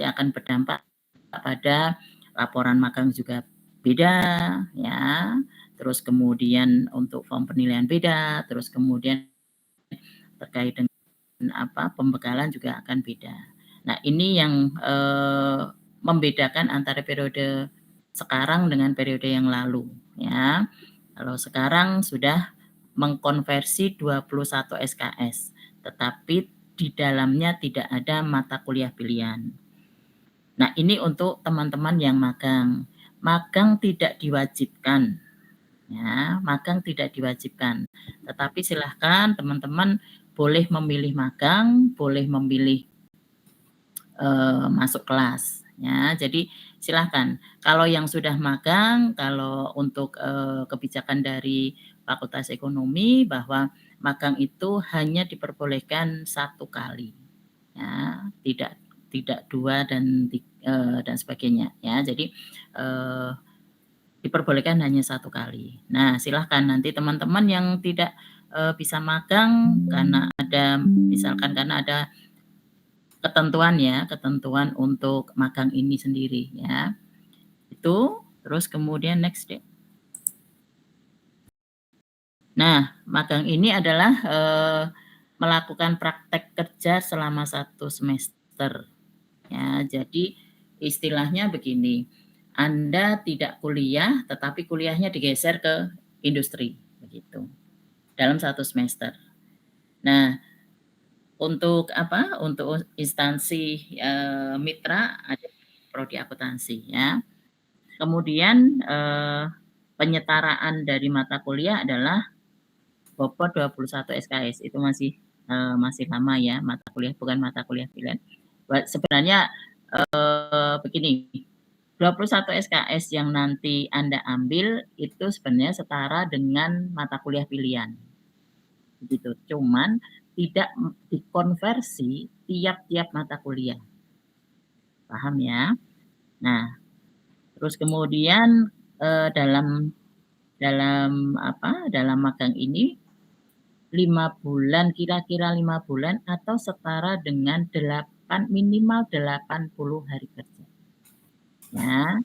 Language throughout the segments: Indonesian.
nanti akan berdampak pada laporan magang juga beda ya. Terus kemudian untuk form penilaian beda, terus kemudian terkait dengan pembekalan juga akan beda. Nah, ini yang membedakan antara periode sekarang dengan periode yang lalu ya. Kalau sekarang sudah mengkonversi 21 SKS, tetapi di dalamnya tidak ada mata kuliah pilihan. Nah, ini untuk teman-teman yang magang. Magang tidak diwajibkan. Ya, magang tidak diwajibkan. Tetapi silahkan teman-teman boleh memilih magang, boleh memilih masuk kelas. Ya, jadi silahkan. Kalau yang sudah magang, kalau untuk kebijakan dari Fakultas Ekonomi bahwa magang itu hanya diperbolehkan 1 kali. Ya, tidak 2 dan sebagainya ya. Jadi diperbolehkan hanya 1 kali. Nah, silahkan nanti teman-teman yang tidak bisa magang karena ada ketentuan untuk magang ini sendiri ya. Itu, terus kemudian next deh. Nah, magang ini adalah melakukan praktek kerja selama 1 semester. Ya, jadi istilahnya begini, Anda tidak kuliah, tetapi kuliahnya digeser ke industri, begitu, dalam 1 semester. Nah, untuk untuk instansi mitra ada prodi akuntansi ya. Kemudian penyetaraan dari mata kuliah adalah bobot 21 SKS, itu masih lama ya, mata kuliah bukan mata kuliah pilihan. Sebenarnya begini, 21 SKS yang nanti Anda ambil itu sebenarnya setara dengan mata kuliah pilihan. Begitu. Cuman tidak dikonversi tiap-tiap mata kuliah. Paham ya? Nah, terus kemudian dalam magang ini 5 bulan, kira-kira 5 bulan atau setara dengan minimal 80 hari kerja. Ya.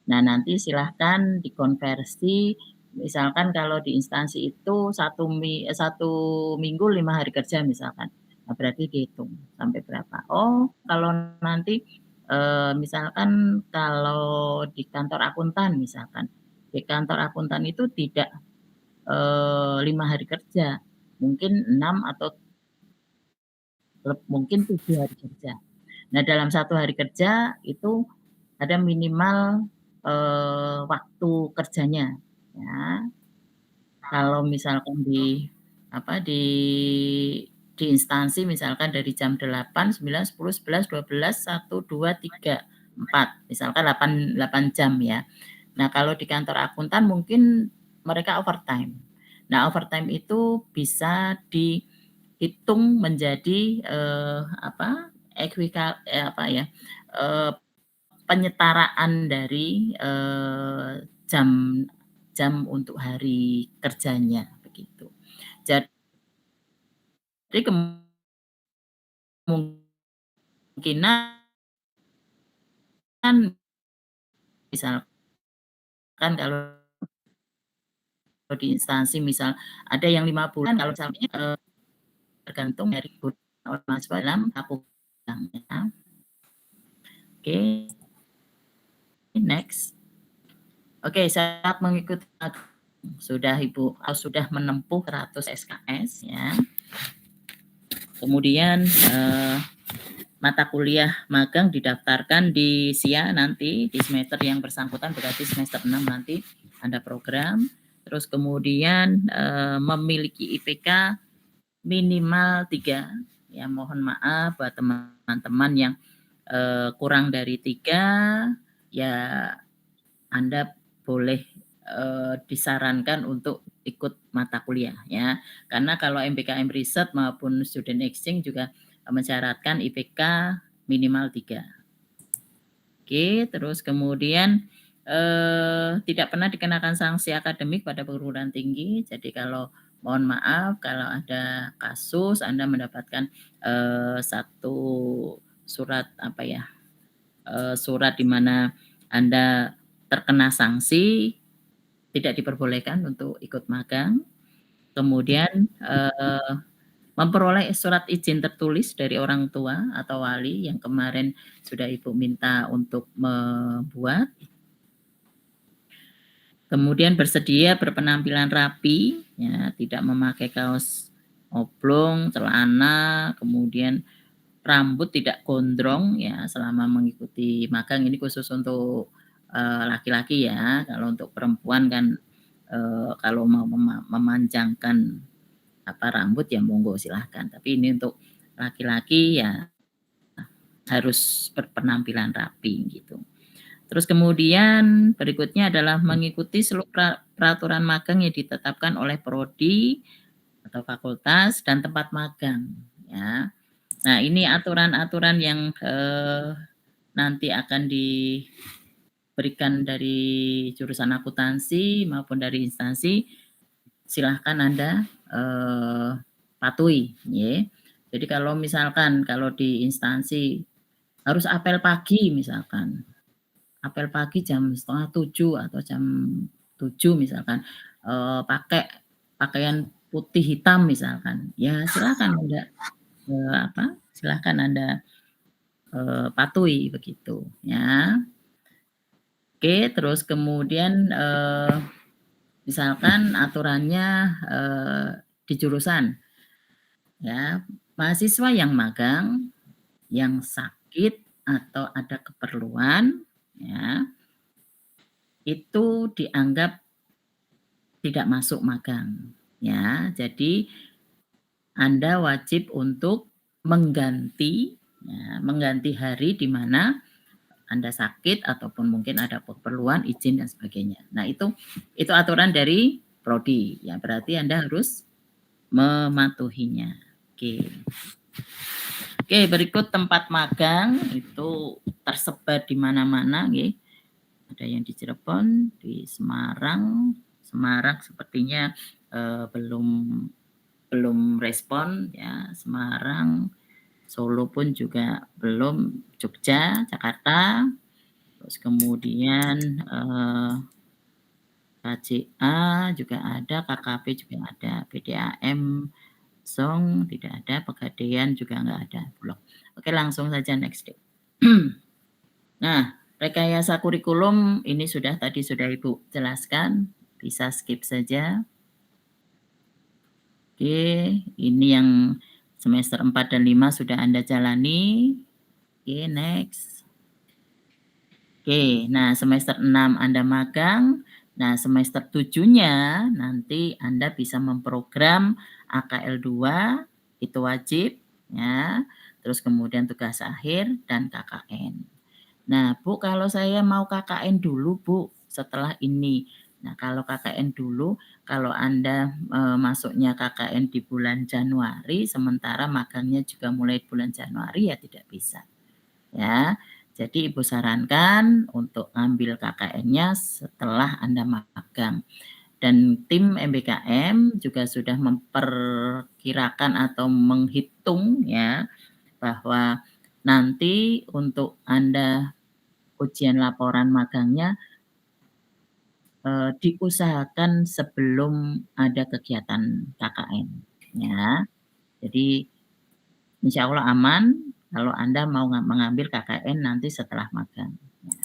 Nah, nanti silahkan dikonversi, misalkan kalau di instansi itu 1 minggu 5 hari kerja misalkan. Nah, berarti dihitung sampai berapa. Oh, kalau nanti misalkan kalau di kantor akuntan misalkan, di kantor akuntan itu tidak 5 hari kerja, mungkin 6 atau mungkin 7 hari kerja. Nah, dalam 1 hari kerja itu ada minimal waktu kerjanya ya. Kalau misalkan di instansi misalkan dari jam 8, 9, 10, 11, 12, 1, 2, 3, 4, misalkan 8 jam ya. Nah, kalau di kantor akuntan mungkin mereka overtime. Nah, overtime itu bisa dihitung menjadi penyetaraan dari jam untuk hari kerjanya begitu. Jadi kemungkinan misalkan kalau di instansi misal ada yang 5 bulan, kalau misalnya tergantung dari mahasiswa dalam aku ya. Oke. Next. Oke, saat mengikuti Ibu sudah menempuh 100 SKS ya. Kemudian mata kuliah magang didaftarkan di SIA nanti di semester yang bersangkutan, berarti semester 6 nanti ada program. Terus kemudian memiliki IPK minimal 3. Ya, mohon maaf buat teman-teman yang kurang dari 3 ya, Anda boleh disarankan untuk ikut mata kuliah ya. Karena kalau MPKM Riset maupun Student Exchange juga mensyaratkan IPK minimal 3. Oke, terus kemudian tidak pernah dikenakan sanksi akademik pada perguruan tinggi. Jadi kalau mohon maaf kalau ada kasus Anda mendapatkan satu surat surat di mana Anda terkena sanksi, tidak diperbolehkan untuk ikut magang. Kemudian, memperoleh surat izin tertulis dari orang tua atau wali yang kemarin sudah Ibu minta untuk membuat. Kemudian bersedia berpenampilan rapi, ya, tidak memakai kaos oblong, celana, kemudian rambut tidak gondrong ya selama mengikuti magang. Ini khusus untuk, laki-laki ya, kalau untuk perempuan kan, kalau mau memanjangkan rambut ya monggo silahkan, tapi ini untuk laki-laki ya harus berpenampilan rapi gitu. Terus kemudian berikutnya adalah mengikuti seluruh peraturan magang yang ditetapkan oleh prodi atau fakultas dan tempat magang ya. Nah, ini aturan-aturan yang, nanti akan diberikan dari jurusan akuntansi maupun dari instansi, silahkan Anda, patuhi ya. Jadi kalau misalkan kalau di instansi harus apel pagi misalkan, apel pagi jam 6:30 atau jam 7 misalkan, pakai pakaian putih hitam misalkan, ya silakan Anda, silakan Anda, patuhi begitu ya. Oke, terus kemudian, misalkan aturannya, di jurusan ya, mahasiswa yang magang, yang sakit atau ada keperluan ya, itu dianggap tidak masuk magang ya. Jadi Anda wajib untuk mengganti ya, mengganti hari di mana Anda sakit ataupun mungkin ada keperluan, izin dan sebagainya. Nah, itu aturan dari prodi ya, berarti Anda harus mematuhinya. Oke. Oke, berikut tempat magang itu tersebar di mana-mana nggih. Ada yang di Cirebon, di Semarang. Semarang sepertinya, belum respon ya, Semarang. Solo pun juga belum, Jogja, Jakarta, terus kemudian, KJA juga ada, KKP juga ada, PDAM, Song tidak ada, Pegadaian juga nggak ada, Bulog. Oke, langsung saja next deh. Nah, rekayasa kurikulum ini tadi sudah Ibu jelaskan, bisa skip saja. Oke, ini yang semester 4 dan 5 sudah Anda jalani. Oke, next. Oke, nah semester 6 Anda magang, nah semester 7-nya nanti Anda bisa memprogram AKL 2, itu wajib ya, terus kemudian tugas akhir dan KKN. Nah Bu, kalau saya mau KKN dulu Bu, setelah ini. Nah kalau KKN dulu, kalau Anda, masuknya KKN di bulan Januari, sementara magangnya juga mulai bulan Januari ya tidak bisa. Ya, jadi Ibu sarankan untuk ambil KKN-nya setelah Anda magang. Dan tim MBKM juga sudah memperkirakan atau menghitung ya, bahwa nanti untuk Anda ujian laporan magangnya, diusahakan sebelum ada kegiatan KKN ya. Jadi insya Allah aman kalau Anda mau mengambil KKN nanti setelah magang. Ya.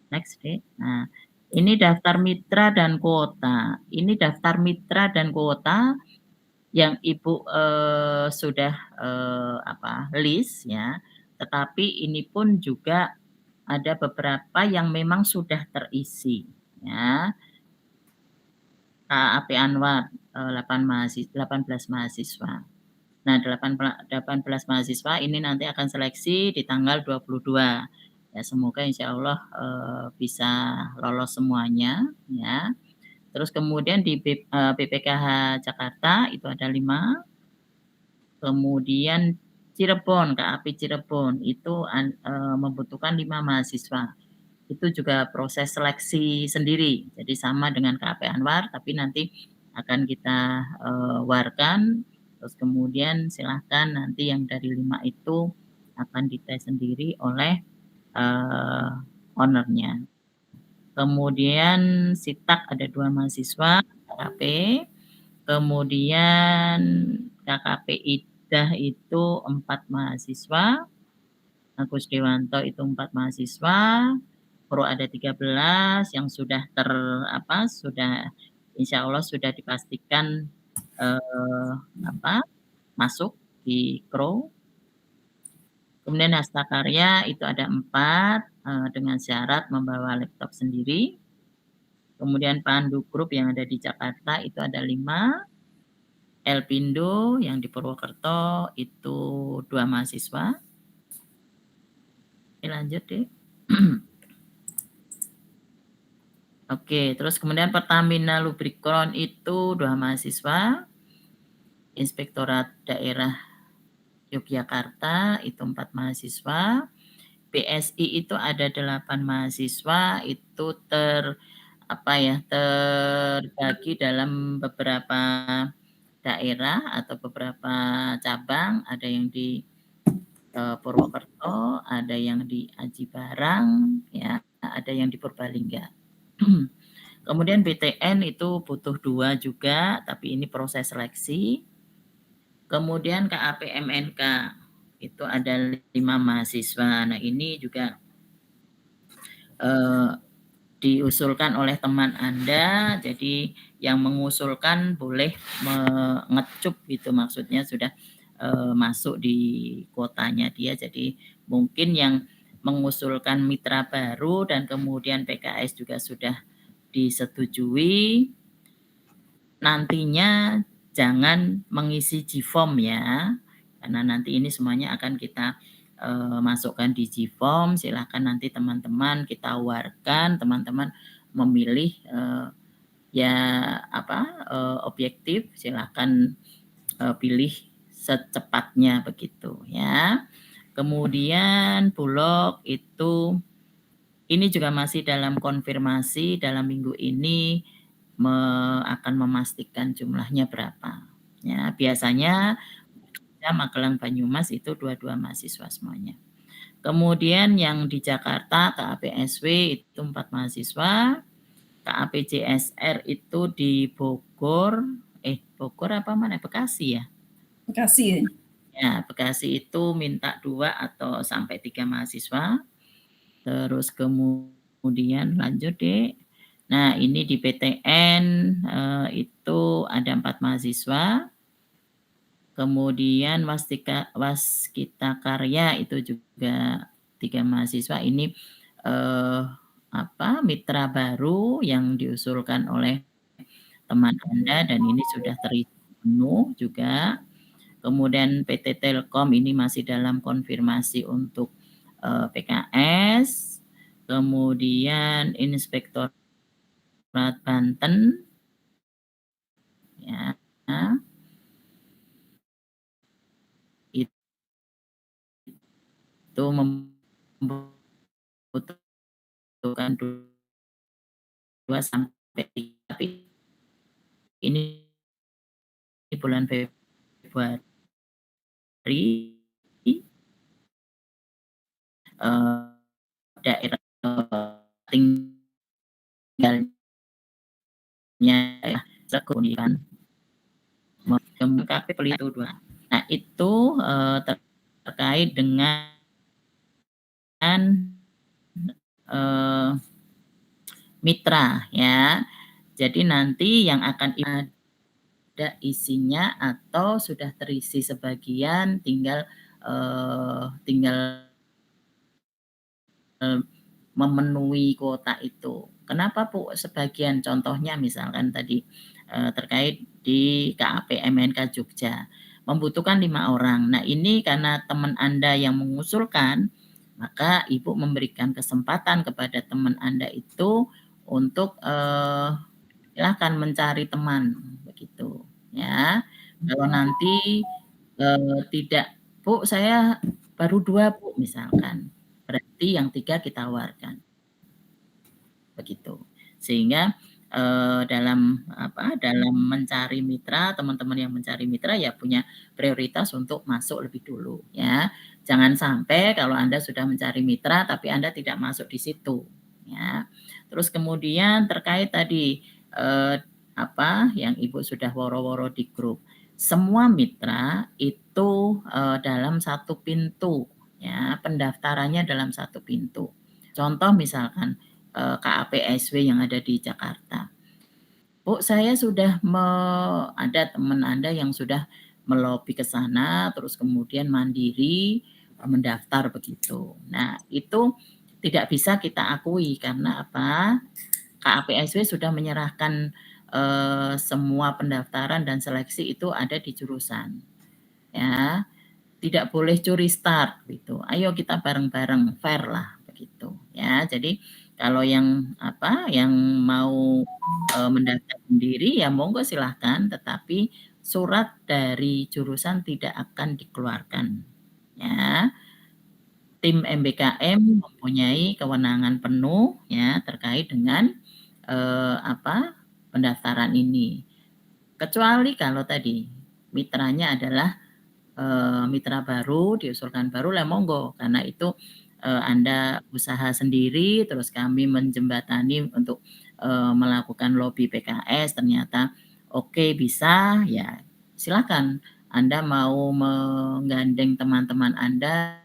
Next deh. Nah, ini daftar mitra dan kuota. Ini daftar mitra dan kuota yang Ibu, sudah, list ya, tetapi ini pun juga ada beberapa yang memang sudah terisi ya. KAP Anwar, 18 mahasiswa. Nah, 18 mahasiswa ini nanti akan seleksi di tanggal 22. Ya semoga insya Allah, bisa lolos semuanya ya. Terus kemudian di BPKH Jakarta itu ada 5, kemudian Cirebon, KAP Cirebon itu membutuhkan 5 mahasiswa. Itu juga proses seleksi sendiri, jadi sama dengan KAP Anwar tapi nanti akan kita, warkan, terus kemudian silahkan nanti yang dari 5 itu akan dites sendiri oleh, owner-nya. Kemudian Sitak ada 2 mahasiswa KKP, kemudian KKP IDAH itu 4 mahasiswa, Agus Dewanto itu 4 mahasiswa, Pro ada 13 yang sudah sudah insyaallah sudah dipastikan, masuk di KRO. Kemudian Hastakarya itu ada 4, dengan syarat membawa laptop sendiri. Kemudian Pandu Group yang ada di Jakarta itu ada 5, Elpindo yang di Purwokerto itu 2 mahasiswa. Oke lanjut Dek. Oke, terus kemudian Pertamina Lubricon itu 2 mahasiswa. Inspektorat Daerah Yogyakarta itu 4 mahasiswa. BSI itu ada 8 mahasiswa, itu terbagi dalam beberapa daerah atau beberapa cabang, ada yang di Purwokerto, ada yang di Aji Barang, ya, ada yang di Purbalingga. Kemudian BTN itu butuh 2 juga, tapi ini proses seleksi. Kemudian KAP MNK itu ada 5 mahasiswa. Nah, ini juga diusulkan oleh teman Anda, jadi yang mengusulkan boleh mengecup gitu, maksudnya sudah masuk di kuotanya dia. Jadi mungkin yang mengusulkan mitra baru dan kemudian PKS juga sudah disetujui, nantinya jangan mengisi G-form ya, karena nanti ini semuanya akan kita masukkan di G-form. Silahkan nanti teman-teman kita tawarkan, teman-teman memilih objektif, silahkan pilih secepatnya begitu ya. Kemudian Bulog itu ini juga masih dalam konfirmasi, dalam minggu ini akan memastikan jumlahnya berapa. Ya, biasanya Magelang Banyumas itu 2 mahasiswa semuanya. Kemudian yang di Jakarta KAPSW itu 4 mahasiswa, KAPJSR itu di Bogor apa mana? Bekasi ya? Bekasi. Ya, Bekasi itu minta 2 atau sampai 3 mahasiswa. Terus kemudian lanjut Dek. Nah, ini di PTN itu ada 4 mahasiswa. Kemudian Waskita Karya itu juga 3 mahasiswa. Ini mitra baru yang diusulkan oleh teman Anda dan ini sudah terisi penuh juga. Kemudian PT Telkom ini masih dalam konfirmasi untuk PKS. Kemudian Inspektorat Banten ya. Itu membutuhkan 2 sampai 3 ini bulan Februari daerah tinggalnya keunikan KP Pelito 2. Nah, itu terkait dengan mitra ya. Jadi nanti yang akan ada isinya atau sudah terisi sebagian, tinggal memenuhi kuota itu. Kenapa Bu sebagian? Contohnya misalkan tadi terkait di KAP MNK Jogja membutuhkan 5 orang. Nah, ini karena teman Anda yang mengusulkan, maka Ibu memberikan kesempatan kepada teman Anda itu untuk silakan mencari teman begitu ya. Kalau nanti tidak, Bu saya baru 2 Bu misalkan, berarti yang 3 kita tawarkan. Begitu. Sehingga dalam dalam mencari mitra, teman-teman yang mencari mitra ya punya prioritas untuk masuk lebih dulu ya. Jangan sampai kalau Anda sudah mencari mitra tapi Anda tidak masuk di situ ya. Terus kemudian terkait tadi yang Ibu sudah woro-woro di grup. Semua mitra itu dalam satu pintu ya, pendaftarannya dalam satu pintu. Contoh misalkan KAPSW yang ada di Jakarta. Bu, saya sudah ada teman Anda yang sudah melobi ke sana, terus kemudian mandiri mendaftar begitu. Nah, itu tidak bisa kita akui karena apa? KAPSW sudah menyerahkan semua pendaftaran dan seleksi itu ada di jurusan. Ya, tidak boleh curi start gitu. Ayo kita bareng-bareng fair lah begitu ya. Jadi kalau yang mau mendaftar sendiri ya monggo silahkan, tetapi surat dari jurusan tidak akan dikeluarkan ya. Tim MBKM mempunyai kewenangan penuh ya terkait dengan pendaftaran ini. Kecuali kalau tadi mitranya adalah mitra baru, diusulkan baru lah monggo, karena itu Anda usaha sendiri, terus kami menjembatani untuk melakukan lobby PKS, ternyata oke bisa, ya silakan. Anda mau menggandeng teman-teman Anda,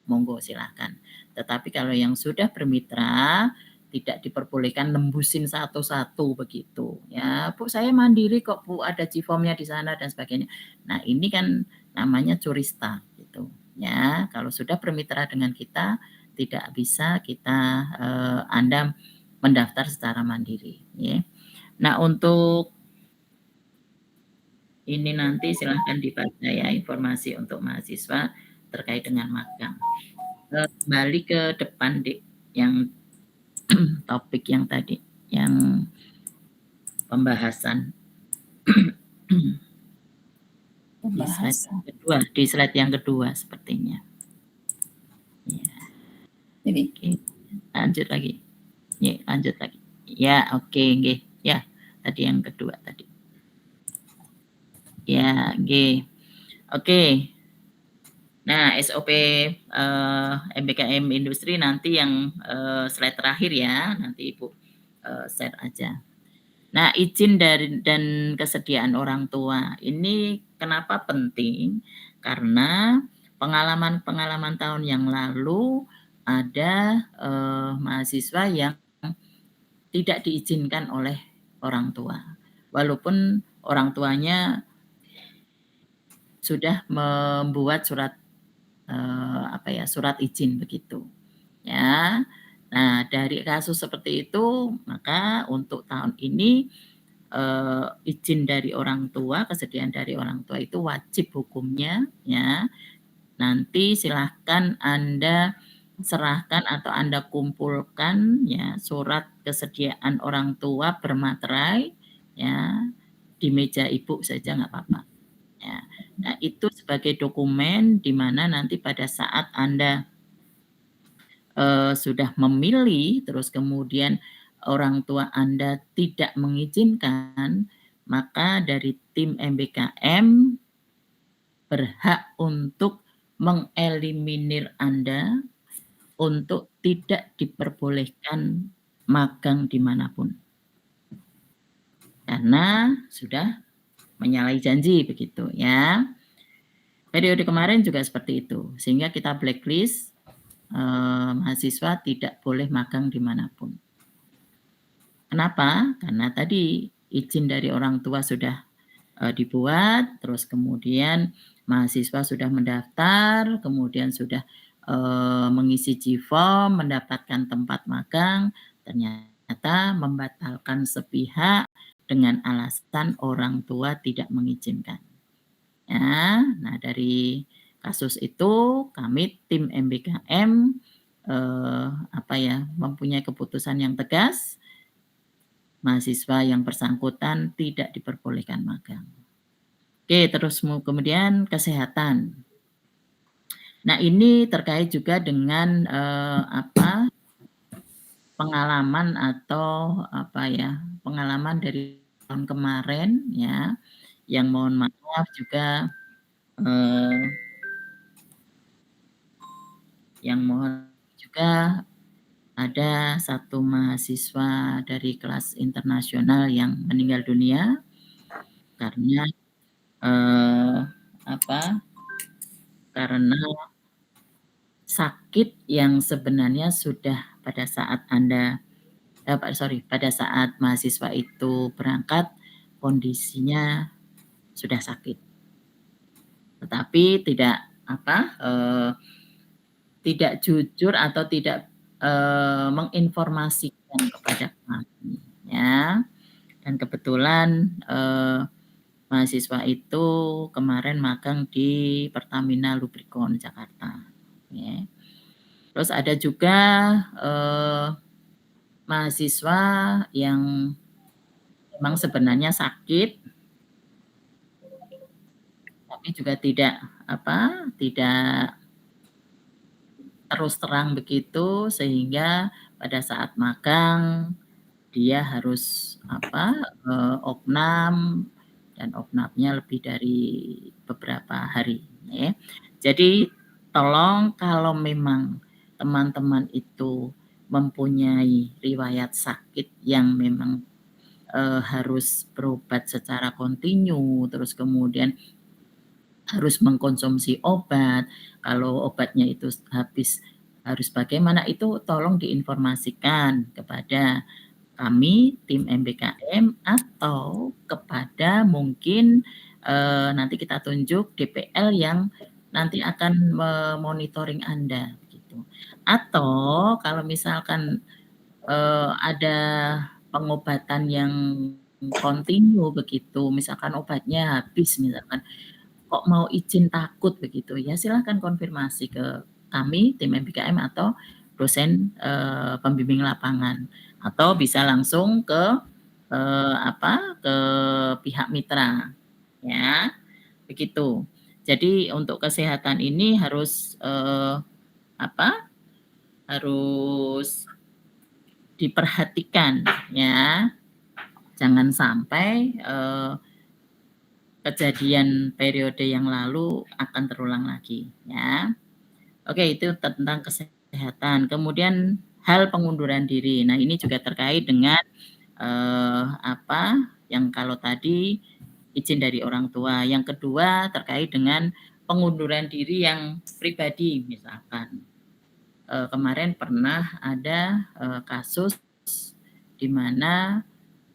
monggo silakan. Tetapi kalau yang sudah bermitra, tidak diperbolehkan nembusin satu-satu begitu ya. Bu, saya mandiri kok Bu, ada Cifomnya di sana dan sebagainya. Nah, ini kan namanya curi start gitu ya. Kalau sudah bermitra dengan kita, tidak bisa kita Anda mendaftar secara mandiri ya. Nah, untuk ini nanti silahkan dibaca ya informasi untuk mahasiswa terkait dengan magang. Kembali ke depan Dik, yang topik yang tadi, yang pembahasan. Di slide yang kedua sepertinya. Ya. Ini. Oke, lanjut lagi. Ya, lanjut lagi. Ya, oke, nggih. Ya, tadi yang kedua tadi. Ya, nggih. Oke. Nah, SOP MBKM Industri nanti yang slide terakhir ya, nanti Ibu share aja. Nah, izin dan kesediaan orang tua ini kenapa penting? Karena pengalaman-pengalaman tahun yang lalu ada mahasiswa yang tidak diizinkan oleh orang tua, walaupun orang tuanya sudah membuat surat surat izin begitu. Ya. Nah, dari kasus seperti itu, maka untuk tahun ini izin dari orang tua, kesediaan dari orang tua itu wajib hukumnya ya. Nanti silahkan Anda serahkan atau Anda kumpulkan ya surat kesediaan orang tua bermaterai ya di meja Ibu saja nggak apa-apa. Ya. Nah, itu sebagai dokumen di mana nanti pada saat Anda sudah memilih, terus kemudian orang tua Anda tidak mengizinkan, maka dari tim MBKM berhak untuk mengeliminir Anda untuk tidak diperbolehkan magang dimanapun. Karena sudah menyalahi janji begitu ya. Periode kemarin juga seperti itu, sehingga kita blacklist mahasiswa tidak boleh magang dimanapun. Kenapa? Karena tadi izin dari orang tua sudah dibuat, terus kemudian mahasiswa sudah mendaftar, kemudian sudah mengisi G-form, mendapatkan tempat magang, ternyata membatalkan sepihak dengan alasan orang tua tidak mengizinkan. Ya, nah dari kasus itu kami tim MBKM mempunyai keputusan yang tegas, mahasiswa yang bersangkutan tidak diperbolehkan magang. Oke, terus kemudian kesehatan. Nah, ini terkait juga dengan pengalaman atau apa ya, pengalaman dari tahun kemarin ya, yang mohon maaf juga, eee, yang mohon juga ada satu mahasiswa dari kelas internasional yang meninggal dunia karena, eee, apa, karena sakit yang sebenarnya sudah pada saat pada saat mahasiswa itu berangkat, kondisinya sudah sakit. Tetapi tidak apa, tidak jujur atau tidak, menginformasikan kepada kami, ya. Dan kebetulan, mahasiswa itu kemarin magang di Pertamina Lubricon Jakarta, ya. Terus ada juga, eee, mahasiswa yang memang sebenarnya sakit tapi juga tidak apa, tidak terus terang begitu sehingga pada saat magang dia harus apa, opnam dan opnamnya lebih dari beberapa hari ya. Jadi tolong kalau memang teman-teman itu mempunyai riwayat sakit yang memang, harus berobat secara kontinu, terus kemudian harus mengkonsumsi obat, kalau obatnya itu habis harus bagaimana, itu tolong diinformasikan kepada kami tim MBKM atau kepada mungkin, nanti kita tunjuk DPL yang nanti akan memonitoring Anda gitu. Atau kalau misalkan, ada pengobatan yang kontinu begitu, misalkan obatnya habis misalkan, kok mau izin takut begitu, ya silahkan konfirmasi ke kami tim MBKM atau dosen, pembimbing lapangan. Atau bisa langsung ke, apa, ke pihak mitra, ya, begitu. Jadi untuk kesehatan ini harus, apa, harus diperhatikan ya, jangan sampai, kejadian periode yang lalu akan terulang lagi ya. Oke, itu tentang kesehatan. Kemudian hal pengunduran diri. Nah, ini juga terkait dengan, apa, yang kalau tadi izin dari orang tua, yang kedua terkait dengan pengunduran diri yang pribadi misalkan, kemarin pernah ada, kasus di mana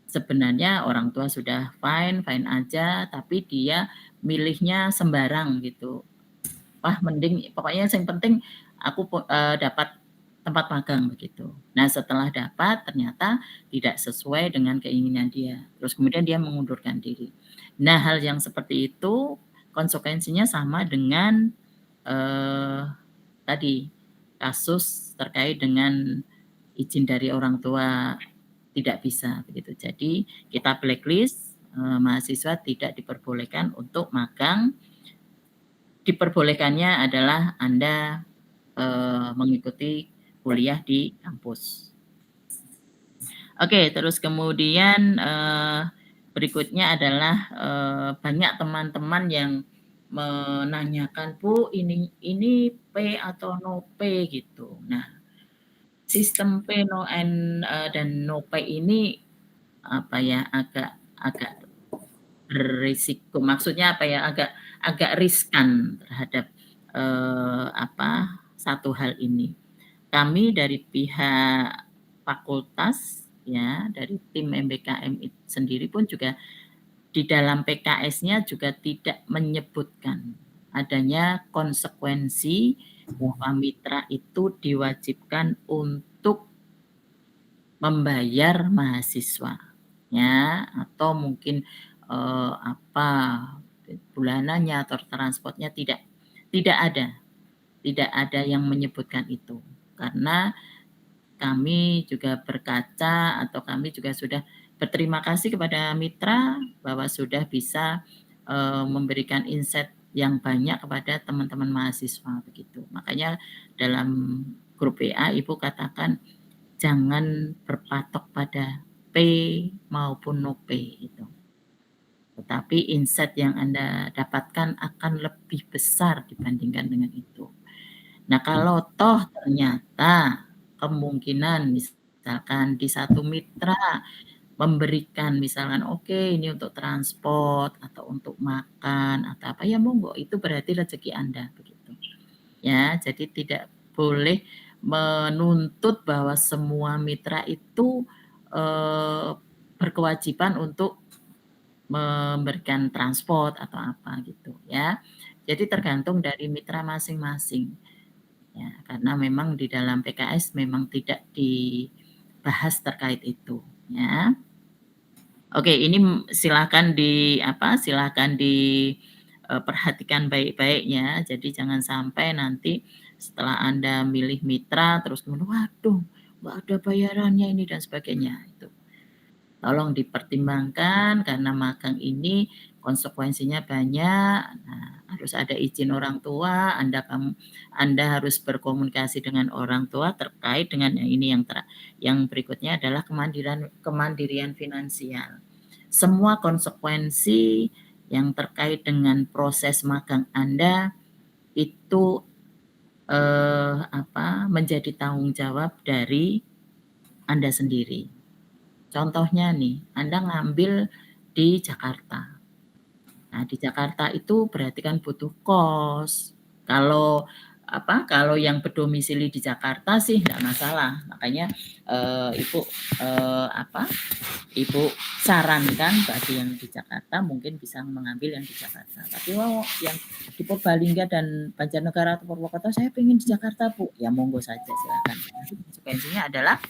sebenarnya orang tua sudah fine-fine aja, tapi dia milihnya sembarang gitu. Wah mending pokoknya yang penting aku dapat tempat magang begitu. Nah setelah dapat ternyata tidak sesuai dengan keinginan dia, terus kemudian dia mengundurkan diri. Nah hal yang seperti itu konsekuensinya sama dengan, eee, tadi kasus terkait dengan izin dari orang tua tidak bisa begitu. Jadi kita blacklist, mahasiswa tidak diperbolehkan untuk magang. Diperbolehkannya adalah Anda, mengikuti kuliah di kampus. Oke, terus kemudian, berikutnya adalah, banyak teman-teman yang menanyakan, "Bu, ini P atau no P?" Gitu. Nah, sistem P, dan no P ini, apa ya, agak agak berisiko, maksudnya apa ya, agak agak riskan terhadap, apa, satu hal ini. Kami dari pihak fakultas ya, dari tim MBKM sendiri pun juga di dalam PKS-nya juga tidak menyebutkan adanya konsekuensi bahwa mitra itu diwajibkan untuk membayar mahasiswanya atau mungkin, apa, bulanannya atau transportnya tidak ada tidak ada yang menyebutkan itu. Karena kami juga berkaca atau kami juga sudah berterima kasih kepada mitra bahwa sudah bisa, memberikan insight yang banyak kepada teman-teman mahasiswa begitu. Makanya dalam grup WA Ibu katakan, jangan berpatok pada P maupun no P itu. Tetapi insight yang Anda dapatkan akan lebih besar dibandingkan dengan itu. Nah, kalau toh ternyata kemungkinan misalkan di satu mitra memberikan misalkan oke ini untuk transport atau untuk makan atau apa ya monggo itu berarti rezeki Anda begitu. Ya, jadi tidak boleh menuntut bahwa semua mitra itu berkewajiban untuk memberikan transport atau apa gitu ya. Jadi tergantung dari mitra masing-masing. Ya, karena memang di dalam PKS memang tidak dibahas terkait itu ya. Oke, ini silakan perhatikan baik-baik ya. Jadi jangan sampai nanti setelah Anda milih mitra terus kemudian waduh nggak ada bayarannya ini dan sebagainya itu. Tolong dipertimbangkan karena magang ini konsekuensinya banyak. Nah, harus ada izin orang tua, Anda harus berkomunikasi dengan orang tua terkait dengan yang berikutnya adalah kemandirian finansial. Semua konsekuensi yang terkait dengan proses magang Anda itu menjadi tanggung jawab dari Anda sendiri. Contohnya nih, Anda ngambil di Jakarta. Nah, di Jakarta itu berarti kan butuh kos. Kalau yang berdomisili di Jakarta sih enggak masalah. Makanya Ibu sarankan bagi yang di Jakarta mungkin bisa mengambil yang di Jakarta. Tapi yang di Purbalingga dan Banjarnegara atau Purwokerto saya pengen di Jakarta, Bu. Ya monggo saja silakan. Konsekuensinya adalah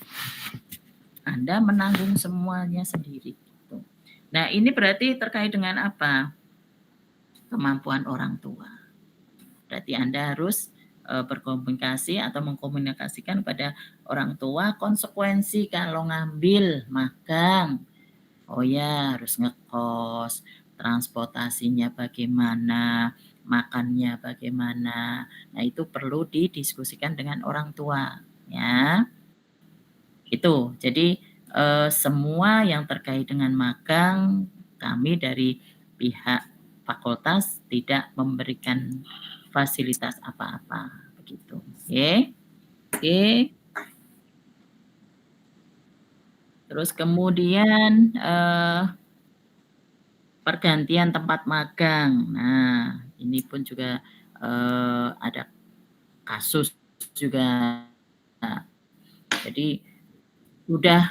Anda menanggung semuanya sendiri. Gitu. Nah, ini berarti terkait dengan apa? Kemampuan orang tua. Berarti Anda harus berkomunikasi atau mengkomunikasikan pada orang tua konsekuensi kalau ngambil magang. Oh ya, harus ngekos, transportasinya bagaimana, makannya bagaimana. Nah, itu perlu didiskusikan dengan orang tua, ya. Itu. Jadi semua yang terkait dengan magang kami dari pihak fakultas tidak memberikan fasilitas apa-apa begitu. Oke. Oke. Terus kemudian pergantian tempat magang. Nah, ini pun juga ada kasus juga. Nah, jadi sudah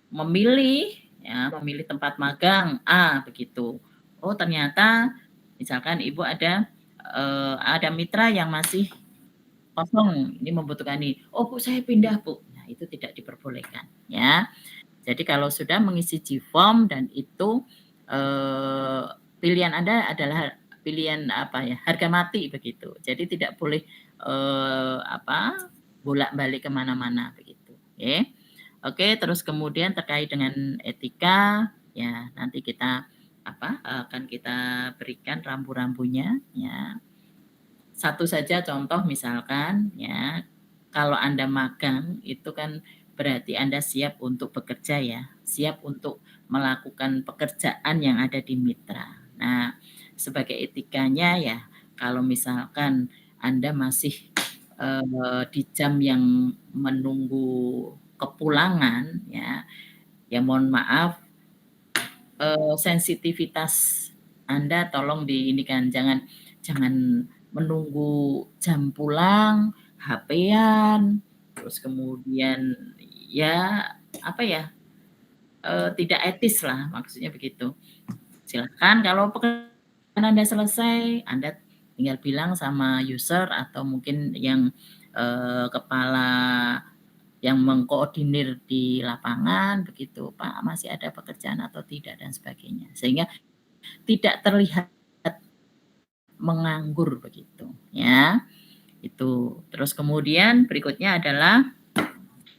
memilih tempat magang A begitu. Oh, ternyata misalkan Ibu ada mitra yang masih kosong, ini membutuhkan ini. Oh, Bu, saya pindah, Bu. Nah, itu tidak diperbolehkan, ya. Jadi kalau sudah mengisi G-form dan itu pilihan Anda adalah pilihan harga mati begitu. Jadi tidak boleh bolak-balik kemana-mana begitu. Oke, terus kemudian terkait dengan etika, ya nanti kita akan kita berikan rambu-rambunya, ya. Satu saja contoh misalkan, ya, kalau Anda magang itu kan berarti Anda siap untuk bekerja ya, siap untuk melakukan pekerjaan yang ada di mitra. Nah, sebagai etikanya ya, kalau misalkan Anda masih di jam yang menunggu kepulangan ya mohon maaf sensitivitas Anda tolong jangan menunggu jam pulang, HP-an, terus kemudian tidak etis lah maksudnya begitu. Silakan kalau pekerjaan Anda selesai, Anda tinggal bilang sama user atau mungkin yang kepala yang mengkoordinir di lapangan begitu, Pak masih ada pekerjaan atau tidak dan sebagainya. Sehingga tidak terlihat menganggur begitu ya. Itu. Terus kemudian berikutnya adalah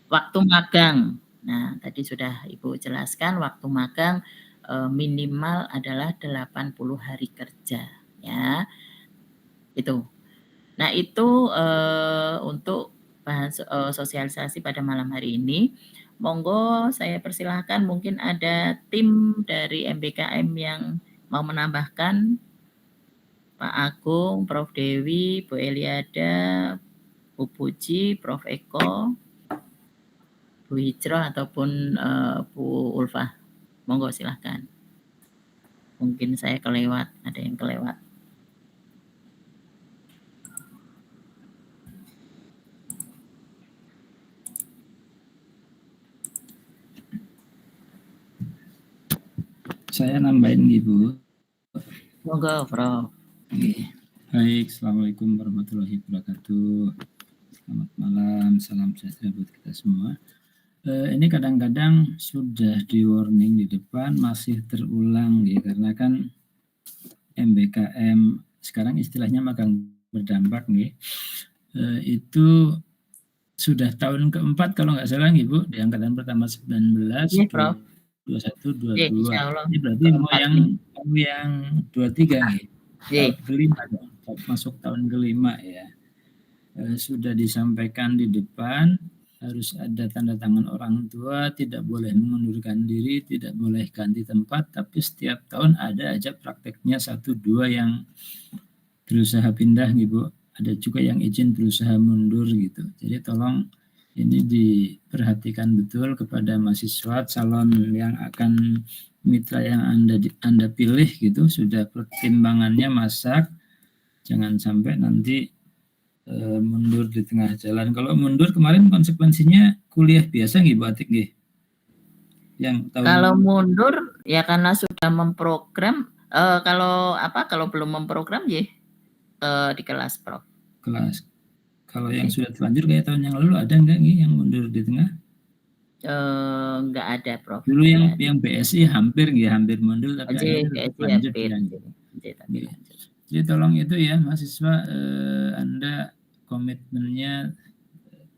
waktu magang. Nah, tadi sudah Ibu jelaskan waktu magang minimal adalah 80 hari kerja ya. Itu. Nah, itu untuk bahas sosialisasi pada malam hari ini. Monggo saya persilahkan, mungkin ada tim dari MBKM yang mau menambahkan. Pak Agung, Prof. Dewi, Bu Eliada, Bu Puji, Prof. Eko, Bu Hijroh ataupun Bu Ulfah. Monggo silahkan. Mungkin saya kelewat, ada yang kelewat. Saya nambahin Ibu. Monggo, Prof. Baik, Assalamualaikum warahmatullahi wabarakatuh. Selamat malam, salam sejahtera buat kita semua. Ini kadang-kadang sudah di warning di depan masih terulang ya, karena kan MBKM sekarang istilahnya magang berdampak nih. Itu sudah tahun keempat kalau nggak salah Ibu, di angkatan pertama 19, Iya, Prof. 21, 22. Insya Allah. Ini berarti mau yang 23 nih. Tahun kelima, masuk tahun kelima ya. Sudah disampaikan di depan, harus ada tanda tangan orang tua, tidak boleh mengundurkan diri, tidak boleh ganti tempat, tapi setiap tahun ada aja prakteknya 1-2 yang berusaha pindah gitu. Ada juga yang izin berusaha mundur gitu. Jadi tolong ini diperhatikan betul kepada mahasiswa calon yang akan mitra yang Anda pilih gitu, sudah pertimbangannya masak, jangan sampai nanti mundur di tengah jalan. Kalau mundur kemarin konsekuensinya kuliah biasa nggih Bu Atik nggih? Yang kalau mundur ya karena sudah memprogram, kalau belum memprogram ya di kelas, Prof. Kelas. Kalau yang sudah terlanjur kayak tahun yang lalu ada nggak nih yang mundur di tengah? Nggak ada, Prof. Dulu yang BSI hampir mundur tapi akhirnya lanjut ya. Jadi tolong itu ya mahasiswa, Anda komitmennya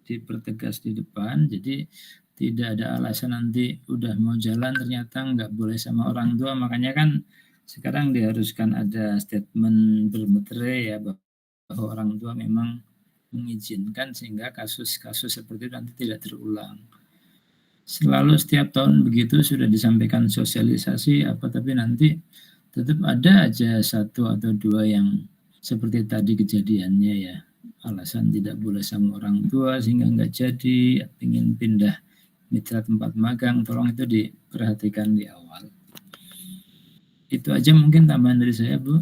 dipertegas di depan, jadi tidak ada alasan nanti udah mau jalan ternyata nggak boleh sama orang tua. Makanya kan sekarang diharuskan ada statement bermeterai ya, bahwa orang tua memang mengizinkan sehingga kasus-kasus seperti itu nanti tidak terulang. Selalu setiap tahun begitu sudah disampaikan sosialisasi tapi nanti tetap ada aja 1 atau 2 yang seperti tadi kejadiannya ya, alasan tidak boleh sama orang tua sehingga nggak jadi, ingin pindah mitra tempat magang. Tolong itu diperhatikan di awal. Itu aja mungkin tambahan dari saya, Bu.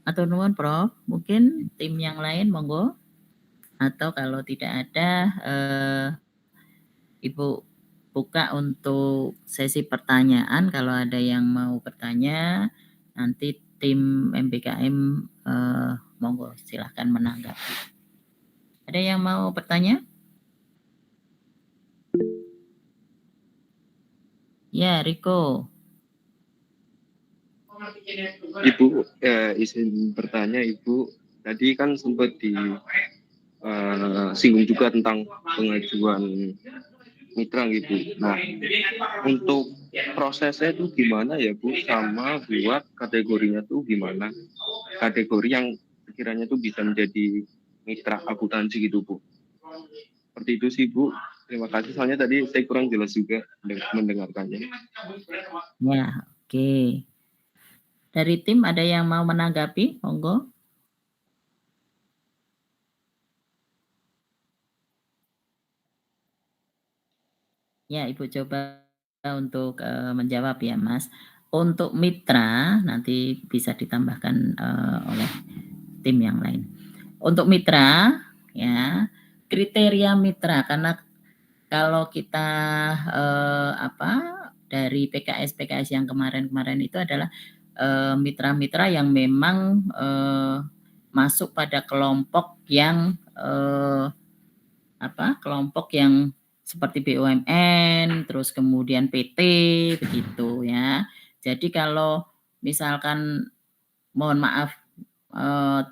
Atur nuwun, Prof. Mungkin tim yang lain monggo. Atau kalau tidak ada, Ibu buka untuk sesi pertanyaan. Kalau ada yang mau bertanya, nanti tim MBKM monggo silahkan menanggapi. Ada yang mau bertanya? Ya, Riko. Ibu, izin bertanya Ibu, tadi kan sempat singgung juga tentang pengajuan mitra gitu. Nah, untuk prosesnya itu gimana ya Bu, sama buat kategorinya tuh gimana? Kategori yang sekiranya tuh bisa menjadi mitra akuntansi gitu Bu. Seperti itu sih Bu. Terima kasih, soalnya tadi saya kurang jelas juga mendengarkannya. Ya, oke. Dari tim ada yang mau menanggapi? Monggo. Ya, Ibu coba untuk menjawab ya, Mas. Untuk mitra nanti bisa ditambahkan oleh tim yang lain. Untuk mitra, ya kriteria mitra, karena kalau kita dari PKS yang kemarin itu adalah mitra-mitra yang memang masuk pada kelompok yang kelompok yang seperti BUMN, terus kemudian PT, begitu ya. Jadi kalau misalkan mohon maaf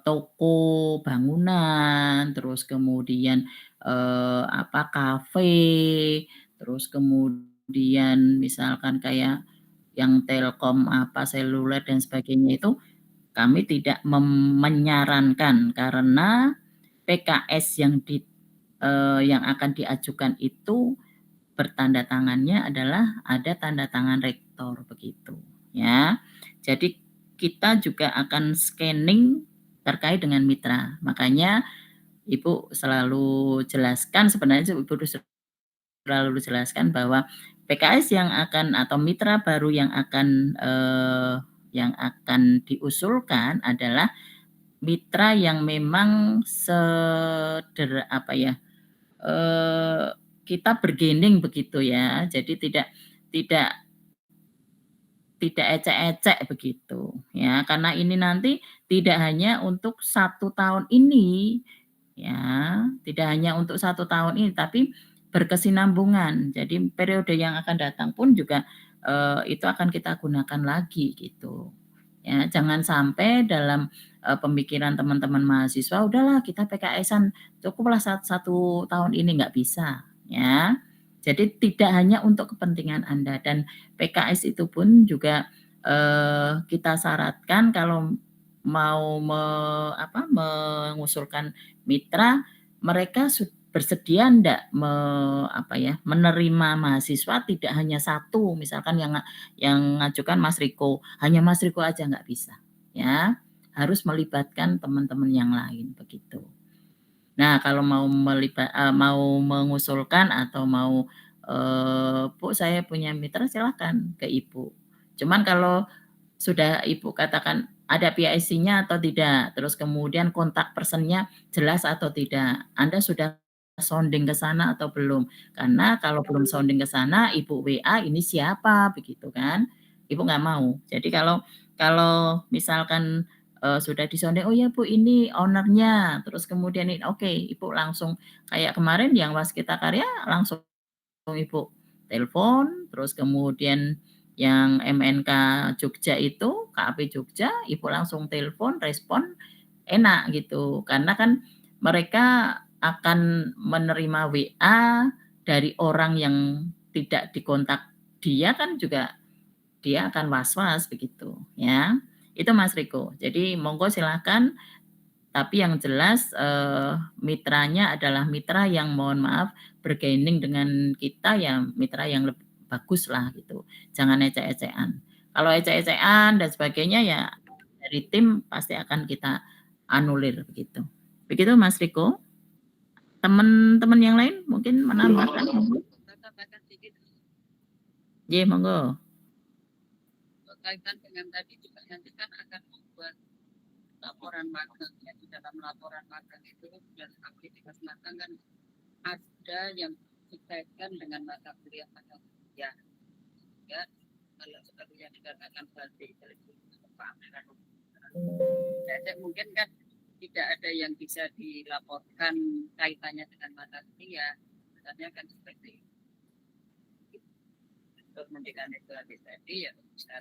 toko bangunan, terus kemudian kafe, terus kemudian misalkan kayak yang Telkom seluler dan sebagainya, itu kami tidak menyarankan, karena PKS yang yang akan diajukan itu bertanda tangannya adalah ada tanda tangan rektor begitu ya. Jadi kita juga akan scanning terkait dengan mitra. Makanya Ibu selalu jelaskan, sebenarnya Ibu selalu jelaskan bahwa PKS yang akan atau mitra baru yang akan diusulkan adalah mitra yang memang kita bergening begitu ya. Jadi tidak ecek-ecek begitu ya, karena ini nanti tidak hanya untuk 1 tahun ini ya, tidak hanya untuk 1 tahun ini tapi berkesinambungan. Jadi periode yang akan datang pun juga itu akan kita gunakan lagi gitu ya. Jangan sampai dalam pemikiran teman-teman mahasiswa udahlah kita PKS-an cukuplah 1 tahun ini, nggak bisa ya. Jadi tidak hanya untuk kepentingan Anda, dan PKS itu pun juga kita syaratkan kalau mau mengusulkan mitra, mereka bersedia enggak menerima mahasiswa tidak hanya 1, misalkan yang ngajukan Mas Riko, hanya Mas Riko aja nggak bisa ya, harus melibatkan teman-teman yang lain begitu. Nah, kalau mau mengusulkan atau mau, Bu saya punya mitra, silakan ke Ibu. Cuman kalau sudah Ibu katakan ada PIC-nya atau tidak, terus kemudian kontak person-nya jelas atau tidak, Anda sudah sounding ke sana atau belum? Karena kalau belum sounding ke sana, Ibu WA ini siapa begitu kan, Ibu nggak mau. Jadi kalau misalkan sudah disonde, oh ya Bu ini ownernya, terus kemudian ini oke, Ibu langsung kayak kemarin yang Waskita Karya langsung Ibu telepon, terus kemudian yang MNK Jogja itu, KAP Jogja, Ibu langsung telepon, respon enak gitu. Karena kan mereka akan menerima WA dari orang yang tidak dikontak dia kan juga dia akan was-was begitu ya. Itu Mas Riko. Jadi monggo silakan, tapi yang jelas mitranya adalah mitra yang mohon maaf bergaining dengan kita ya, mitra yang lebih bagus lah gitu. Jangan ecek-ecekan. Kalau ecek-ecekan dan sebagainya ya dari tim pasti akan kita anulir begitu. Begitu Mas Riko. Teman-teman yang lain mungkin menambahkan. Iya, monggo. Berkaitan dengan tadi juga nanti kan akan membuat laporan magang ya. Di dalam laporan magang itu dan aktivitas magang kan ada yang dikaitkan dengan mata kuliah ya. Kalau seperti yang dikatakan tadi mungkin kan tidak ada yang bisa dilaporkan kaitannya dengan mata kuliah, misalnya kan seperti pendidikan itu tadi ya bisa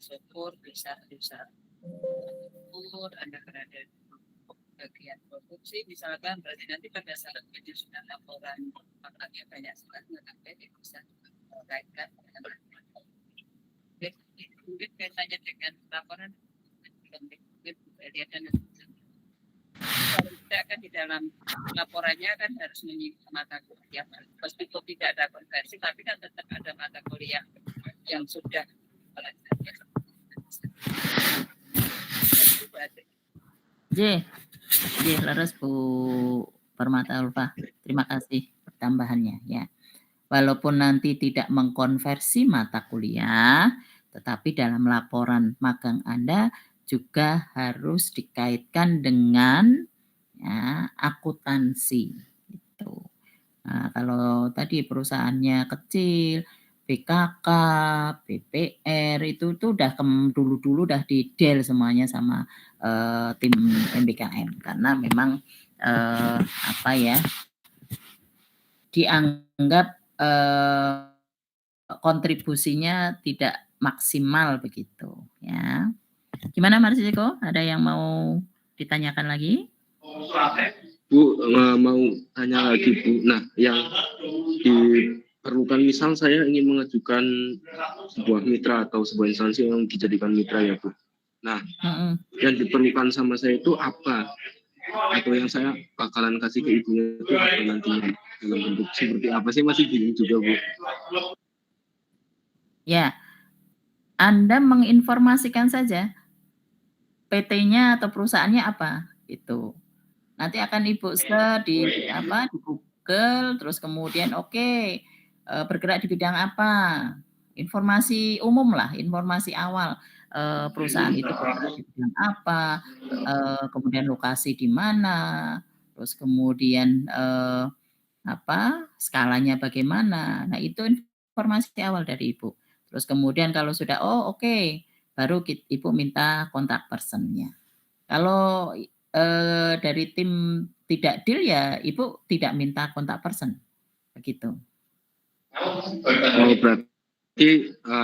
syukur bisa syukur Anda berada di bagian produksi misalkan, berarti nanti pada saat penyusunan laporan makanya banyak sekali maka bisa terkaitkan dengan mungkin kaitannya dengan laporan dan kalau tidak kan di dalam laporannya kan harus menyinggung mata kuliah meskipun tidak ada konversi tapi kan tetap ada mata kuliah yang sudah Laras Bu Permata Ulfa, terima kasih tambahannya ya. Walaupun nanti tidak mengkonversi mata kuliah, tetapi dalam laporan magang Anda juga harus dikaitkan dengan ya, akuntansi gitu. Nah, kalau tadi perusahaannya kecil, BKK, BPR itu udah dulu udah di-del semuanya sama tim MBKM karena memang dianggap kontribusinya tidak maksimal begitu ya. Gimana Mas Riko? Ada yang mau ditanyakan lagi? Bu, mau tanya lagi Bu. Nah, yang diperlukan misal saya ingin mengajukan sebuah mitra atau sebuah instansi yang dijadikan mitra ya Bu. Nah, yang diperlukan sama saya itu apa? atau yang saya bakalan kasih ke ibunya itu apa nantinya dalam bentuk seperti apa sih, masih bingung juga Bu. Ya, Anda menginformasikan saja PT-nya atau perusahaannya apa itu. Nanti akan Ibu search di Google, terus kemudian bergerak di bidang apa, informasi umum lah, informasi awal, perusahaan itu bergerak di bidang apa, kemudian lokasi di mana, terus kemudian skalanya bagaimana. Nah, itu informasi awal dari Ibu. Terus kemudian kalau sudah baru Ibu minta kontak person-nya. Kalau dari tim tidak deal ya Ibu tidak minta kontak person. Begitu. Berarti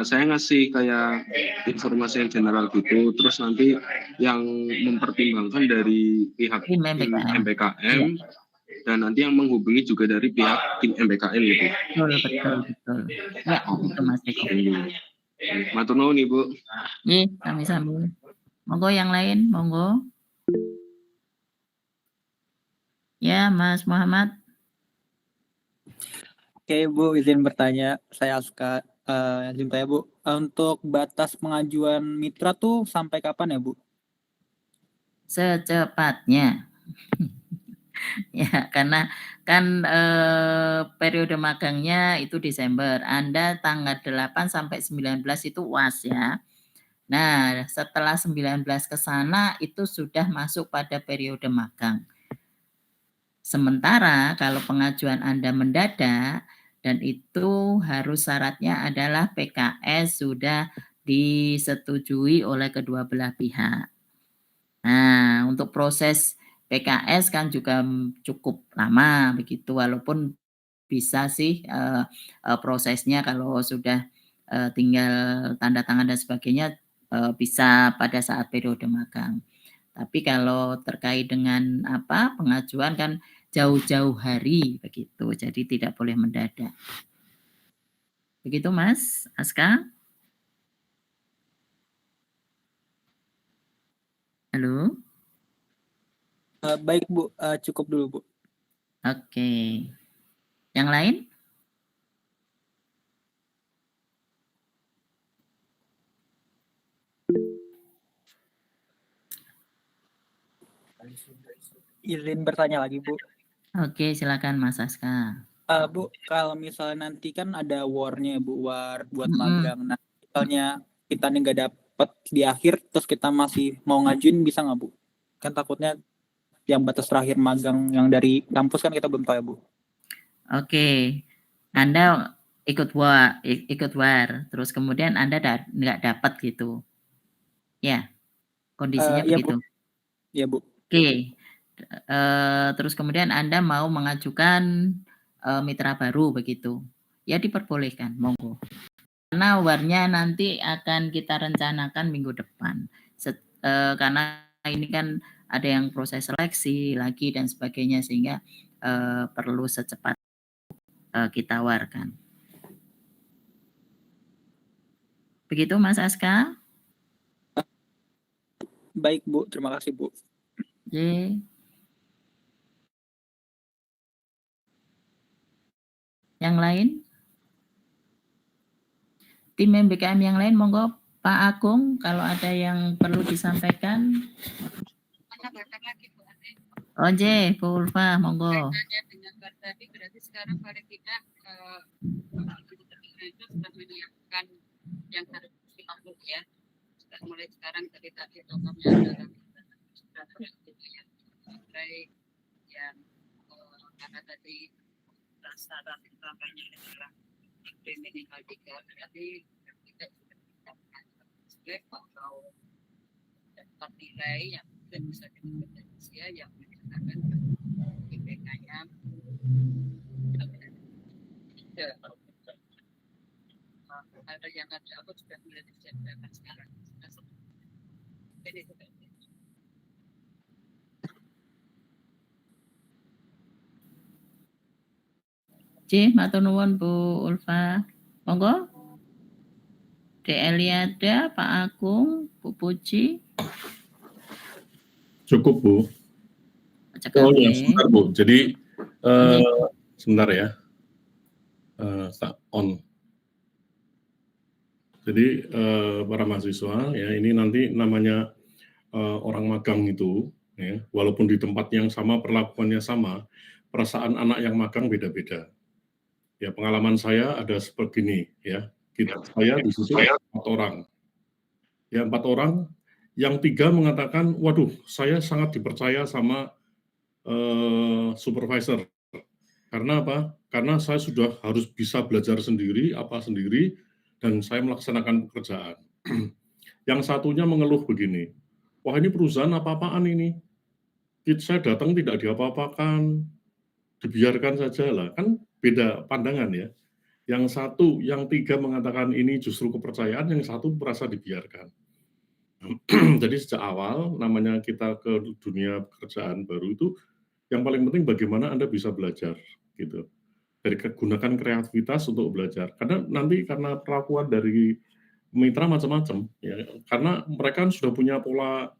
saya ngasih kayak informasi yang general gitu, terus nanti yang mempertimbangkan dari pihak tim MBKM, dan nanti yang menghubungi juga dari pihak tim MBKM gitu. Betul. Ya, itu Mas Eko. Matur nuwun Ibu. Iya, sami-sami. Monggo yang lain, monggo. Ya, Mas Muhammad. Oke Bu, izin bertanya. Saya Aska. Izin tanya Bu, untuk batas pengajuan mitra tuh sampai kapan ya Bu? Secepatnya. Ya, karena kan periode magangnya itu Desember. Anda tanggal 8 sampai 19 itu UAS ya. Nah, setelah 19 ke sana itu sudah masuk pada periode magang. Sementara kalau pengajuan Anda mendadak dan itu harus syaratnya adalah PKS sudah disetujui oleh kedua belah pihak. Nah, untuk proses PKS kan juga cukup lama begitu, walaupun bisa sih prosesnya kalau sudah tinggal tanda tangan dan sebagainya bisa pada saat periode magang. Tapi kalau terkait dengan pengajuan kan jauh-jauh hari begitu, jadi tidak boleh mendadak. Begitu Mas Aska? Halo? Baik Bu, cukup dulu Bu. Oke. Yang lain? Izin bertanya lagi Bu. Oke, silakan Mas Aska. Bu, kalau misalnya nanti kan ada war-nya Bu, war buat magang. Nah, misalnya kita nih nggak dapet di akhir, terus kita masih mau ngajuin, bisa nggak Bu? Kan takutnya yang batas terakhir magang yang dari kampus kan kita belum tahu ya Bu. Oke, Anda ikut war, terus kemudian Anda nggak dapat gitu. Ya, kondisinya begitu. Iya Bu. Oke, terus kemudian Anda mau mengajukan mitra baru begitu, ya diperbolehkan, monggo. Karena warnya nanti akan kita rencanakan minggu depan, karena ini kan ada yang proses seleksi lagi dan sebagainya, sehingga perlu secepat kita warkan. Begitu Mas Aska? Baik Bu, terima kasih Bu. Oke. Yang lain? Tim MBKM yang lain, monggo Pak Agung, kalau ada yang perlu disampaikan. Oke, Bu Ulfa, monggo. Dengan tadi berarti sekarang paling tidak itu sudah menyiapkan yang harus dilakukan ya. Sudah mulai sekarang dari tadi tokohnya adalah sudah yang baik yang karena tadi syarat utamanya adalah minimal 3, berarti kita sudah mendapatkan slab atau dapat nilai yang bisa diberikan yang menyatakan IPK-nya ada yang ada aku sudah mulai disiapkan sekarang. Matur nuwun Bu Ulfa. Monggo. Dek Eliada, Pak Agung, Bu Puji. Cukup Bu. cekap. Oh ya, sebentar Bu. Jadi sebentar ya. On. Jadi para mahasiswa ya, ini nanti namanya orang magang itu ya, walaupun di tempat yang sama perlakuannya sama, perasaan anak yang magang beda-beda. Ya, pengalaman saya ada seperti ini ya. Saya di situ 4 orang. Ya, 4 orang, yang 3 mengatakan, waduh, saya sangat dipercaya sama supervisor. Karena apa? Karena saya sudah harus bisa belajar sendiri, sendiri, dan saya melaksanakan pekerjaan. Yang satunya mengeluh begini, wah ini perusahaan apa-apaan ini? Saya datang tidak diapa-apakan, dibiarkan saja lah. Kan beda pandangan ya. Yang satu, yang 3 mengatakan ini justru kepercayaan, yang satu merasa dibiarkan. Jadi sejak awal, namanya kita ke dunia pekerjaan baru itu, yang paling penting bagaimana Anda bisa belajar, gitu. Dari gunakan kreativitas untuk belajar. Karena nanti karena perlakuan dari mitra macam-macam, ya, karena mereka sudah punya pola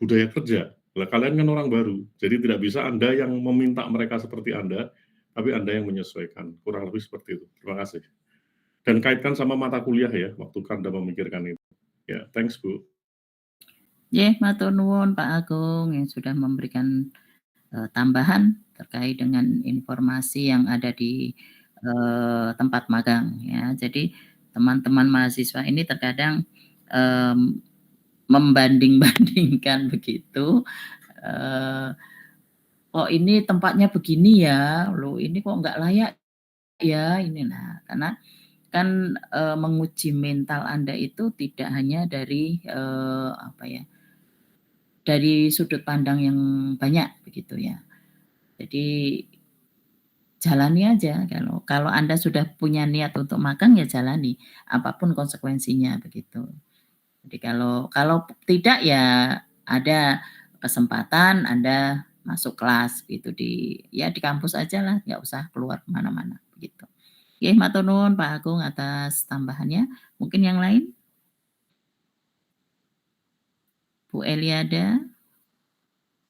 budaya kerja. Lah, kalian kan orang baru, jadi tidak bisa Anda yang meminta mereka seperti Anda, tapi Anda yang menyesuaikan. Kurang lebih seperti itu. Terima kasih. Dan kaitkan sama mata kuliah ya, waktu Anda memikirkan itu. Ya, thanks Bu. Matur nuwun Pak Agung yang sudah memberikan tambahan terkait dengan informasi yang ada di tempat magang ya. Jadi teman-teman mahasiswa ini terkadang membanding-bandingkan begitu. Oh ini tempatnya begini ya, loh ini kok nggak layak ya ini. Nah, karena kan menguji mental Anda itu tidak hanya dari dari sudut pandang yang banyak begitu ya. Jadi jalani aja, kalau Anda sudah punya niat untuk magang ya jalani, apapun konsekuensinya begitu. Jadi kalau tidak ya ada kesempatan Anda masuk kelas gitu di kampus aja lah, nggak usah keluar kemana-mana begitu. Matur nuwun Pak Agung atas tambahannya. Mungkin yang lain? Bu Eliada,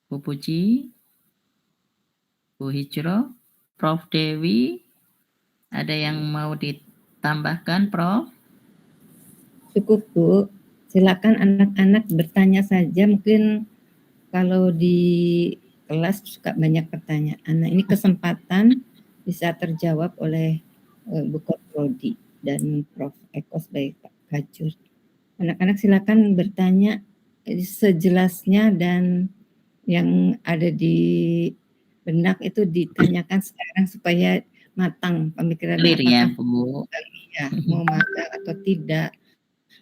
Bu Puji, Bu Hijro, Prof Dewi, ada yang mau ditambahkan, Prof? Cukup Bu, silakan anak-anak bertanya saja. Mungkin kalau di kelas suka banyak pertanyaan. Nah, ini kesempatan bisa terjawab oleh Bu Prodi dan Prof Eko sebagai Pak Kajur. Anak-anak silakan bertanya sejelasnya dan yang ada di benak itu ditanyakan sekarang supaya matang pemikirannya. Clear ya Bu. Ya, mau magang atau tidak,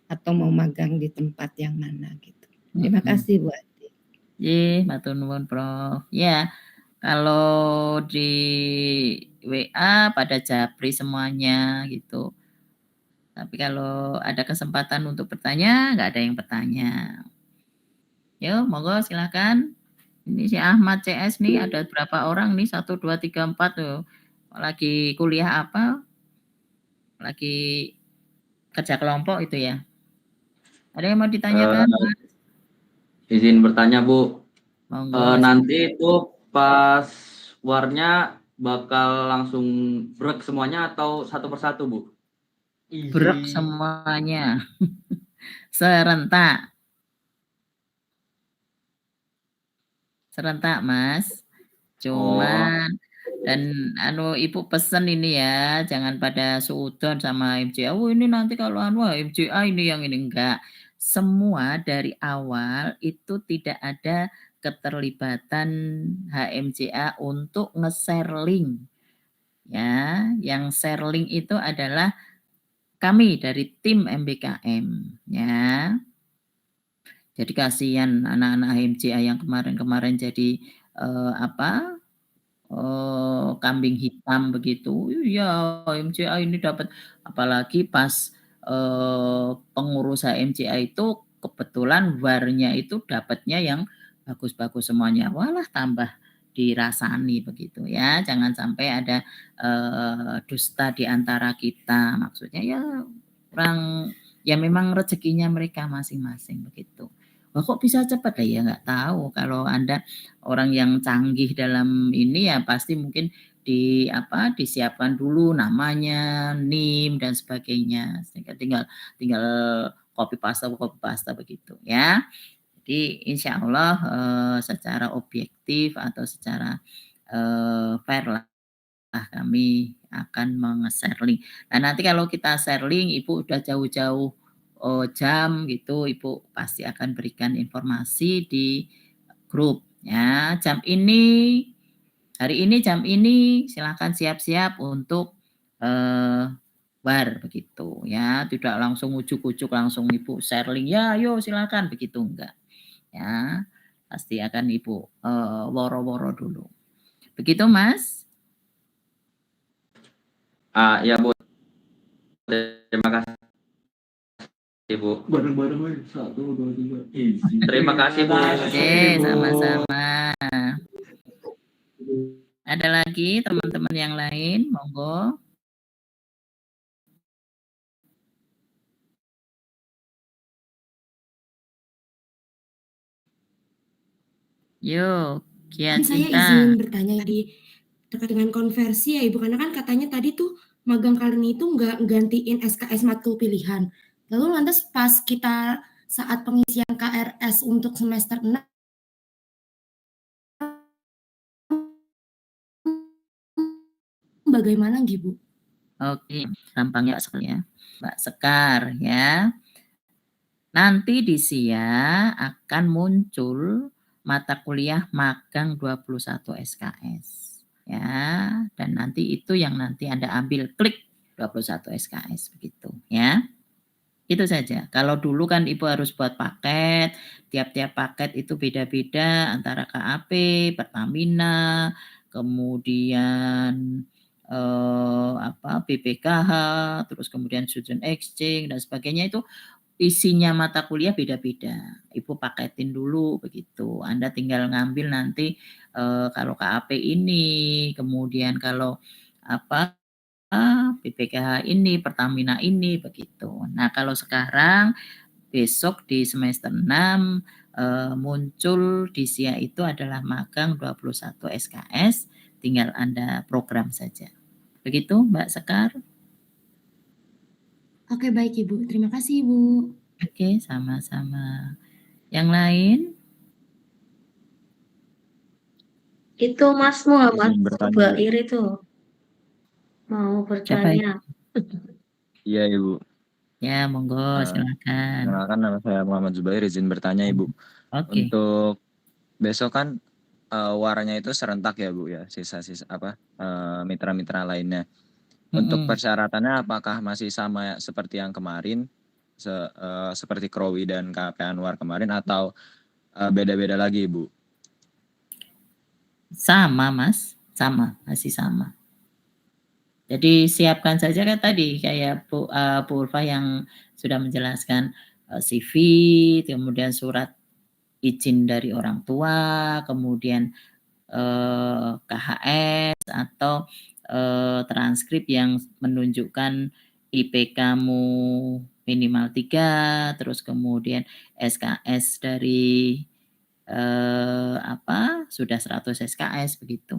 atau mau magang di tempat yang mana gitu. Terima kasih Bu Adi. Matur nuwun Prof. Ya, kalau di WA pada japri semuanya gitu. Tapi kalau ada kesempatan untuk bertanya, nggak ada yang bertanya. Yo, monggo silakan. Ini si Ahmad CS nih ada berapa orang nih? 1, 2, 3, 4 tuh. Lagi kuliah apa? Lagi kerja kelompok itu ya. Ada yang mau ditanyakan? Izin bertanya Bu. Monggo. Nanti itu pas warnya bakal langsung brek semuanya atau satu persatu Bu? Brek semuanya. Serentak. Serentak Mas. Cuman dan Ibu pesen ini ya, jangan pada suudon sama MCA. Oh ini nanti kalau MCA ini yang ini enggak. Semua dari awal itu tidak ada keterlibatan HMCA untuk nge-share link. Ya, yang share link itu adalah kami dari tim MBKM ya. Jadi kasihan anak-anak HMCA yang kemarin-kemarin jadi kambing hitam begitu. Ya HMCA ini dapat, apalagi pas pengurus HMCA itu kebetulan warnya itu dapatnya yang bagus-bagus semuanya. Walah tambah dirasani begitu ya. Jangan sampai ada dusta di antara kita. Maksudnya ya orang ya memang rezekinya mereka masing-masing begitu. "Wah, kok bisa cepat?" Ya nggak tahu, kalau Anda orang yang canggih dalam ini ya pasti mungkin disiapkan dulu namanya, NIM dan sebagainya, sehingga tinggal tinggal copy paste begitu ya. Jadi insya Allah secara objektif atau secara fair lah kami akan menge-share link. Nah nanti kalau kita share link, Ibu udah jauh-jauh jam gitu, Ibu pasti akan berikan informasi di grup ya. Hari ini jam ini silakan siap-siap untuk war begitu ya. Tidak langsung ujuk-ujuk langsung Ibu share link, ya ayo silakan begitu, enggak. Ya, pasti akan Ibu woro-woro dulu. Begitu Mas? Ya Bu, terima kasih Bu. Bareng-bareng 1, 2, 3. Terima kasih Bu. Oke, sama-sama. Ada lagi teman-teman yang lain, monggo. Yuk, Kia Saya Cinta. izin bertanya terkait dengan konversi ya Ibu, karena kan katanya tadi tuh magang kali ini itu nggak gantiin SKS matkul pilihan. Lalu lantas pas kita saat pengisian KRS untuk semester 6 bagaimana Bu? Oke, gampang ya sekali ya. Mbak Sekar ya. Nanti di SIA akan muncul mata kuliah magang 21 SKS. Ya, dan nanti itu yang nanti Anda ambil, klik 21 SKS begitu ya. Itu saja. Kalau dulu kan Ibu harus buat paket, tiap-tiap paket itu beda-beda antara KAP, Pertamina, kemudian BPKH, terus kemudian student exchange dan sebagainya, itu isinya mata kuliah beda-beda. Ibu paketin dulu begitu. Anda tinggal ngambil nanti kalau KAP ini, kemudian kalau BPKH ini, Pertamina ini begitu. Nah, kalau sekarang besok di semester 6 muncul di SIA itu adalah magang 21 SKS, tinggal Anda program saja. Begitu Mbak Sekar? Oke, baik Ibu. Terima kasih Ibu. Oke, sama-sama. Yang lain? Itu Mas Muhammad Bair itu mau bertanya. Iya Ibu. Ya, monggo silakan. Silakan, nama saya Muhammad Zubair, izin bertanya Ibu. Oke. Untuk besok kan warnya itu serentak ya Bu ya, sisa-sisa mitra-mitra lainnya. Untuk persyaratannya apakah masih sama seperti yang kemarin, seperti Krowi dan KP Anwar kemarin, atau beda-beda lagi Bu? Sama Mas, masih sama. Jadi siapkan saja kan tadi kayak Bu Ulfa yang sudah menjelaskan CV, kemudian surat izin dari orang tua, kemudian KHS atau transkrip yang menunjukkan IPK-mu minimal 3, terus kemudian SKS dari sudah 100 SKS begitu.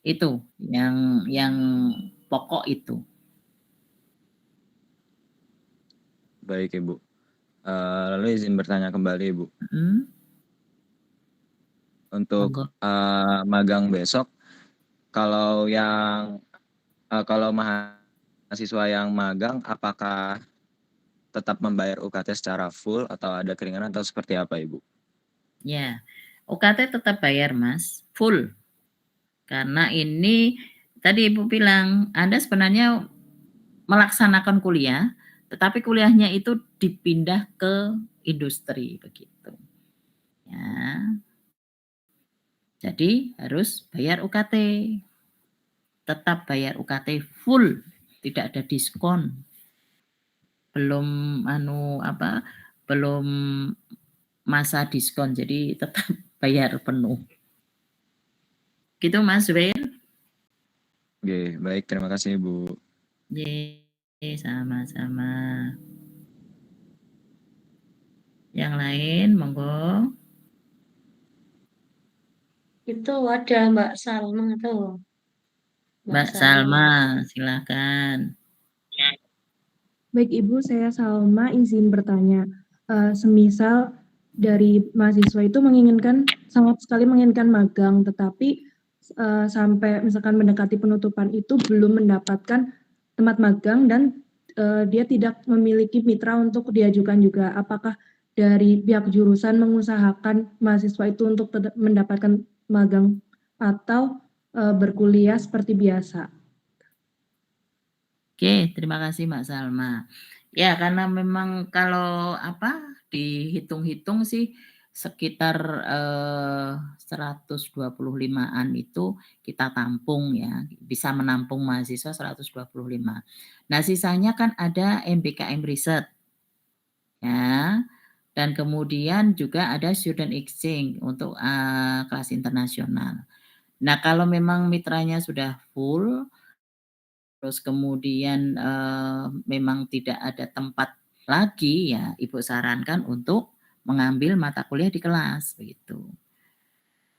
Itu yang pokok itu. Baik Ibu. Lalu izin bertanya kembali Ibu. Untuk magang besok, kalau mahasiswa yang magang, apakah tetap membayar UKT secara full atau ada keringanan atau seperti apa Ibu? Ya, UKT tetap bayar Mas, full. Karena ini tadi Ibu bilang, Anda sebenarnya melaksanakan kuliah, tetapi kuliahnya itu dipindah ke industri begitu. Ya. Jadi harus bayar UKT. Tetap bayar UKT full, tidak ada diskon. Belum belum masa diskon, jadi tetap bayar penuh. Gitu Mas Zubair. Oke, baik, terima kasih Ibu. Sama-sama. Yang lain, monggo. Itu ada Mbak Salma tuh. Mbak Salma, silakan. Baik Ibu, saya Salma izin bertanya. Semisal dari mahasiswa itu sangat sekali menginginkan magang, tetapi sampai misalkan mendekati penutupan itu belum mendapatkan tempat magang dan dia tidak memiliki mitra untuk diajukan juga. Apakah dari pihak jurusan mengusahakan mahasiswa itu untuk mendapatkan magang atau berkuliah seperti biasa? Oke, terima kasih Mbak Salma. Ya, karena memang kalau dihitung-hitung sih sekitar 125-an itu kita tampung ya, bisa menampung mahasiswa 125. Nah, sisanya kan ada MBKM Riset. Ya. Dan kemudian juga ada student exchange untuk kelas internasional. Nah, kalau memang mitranya sudah full, terus kemudian memang tidak ada tempat lagi, ya Ibu sarankan untuk mengambil mata kuliah di kelas, begitu.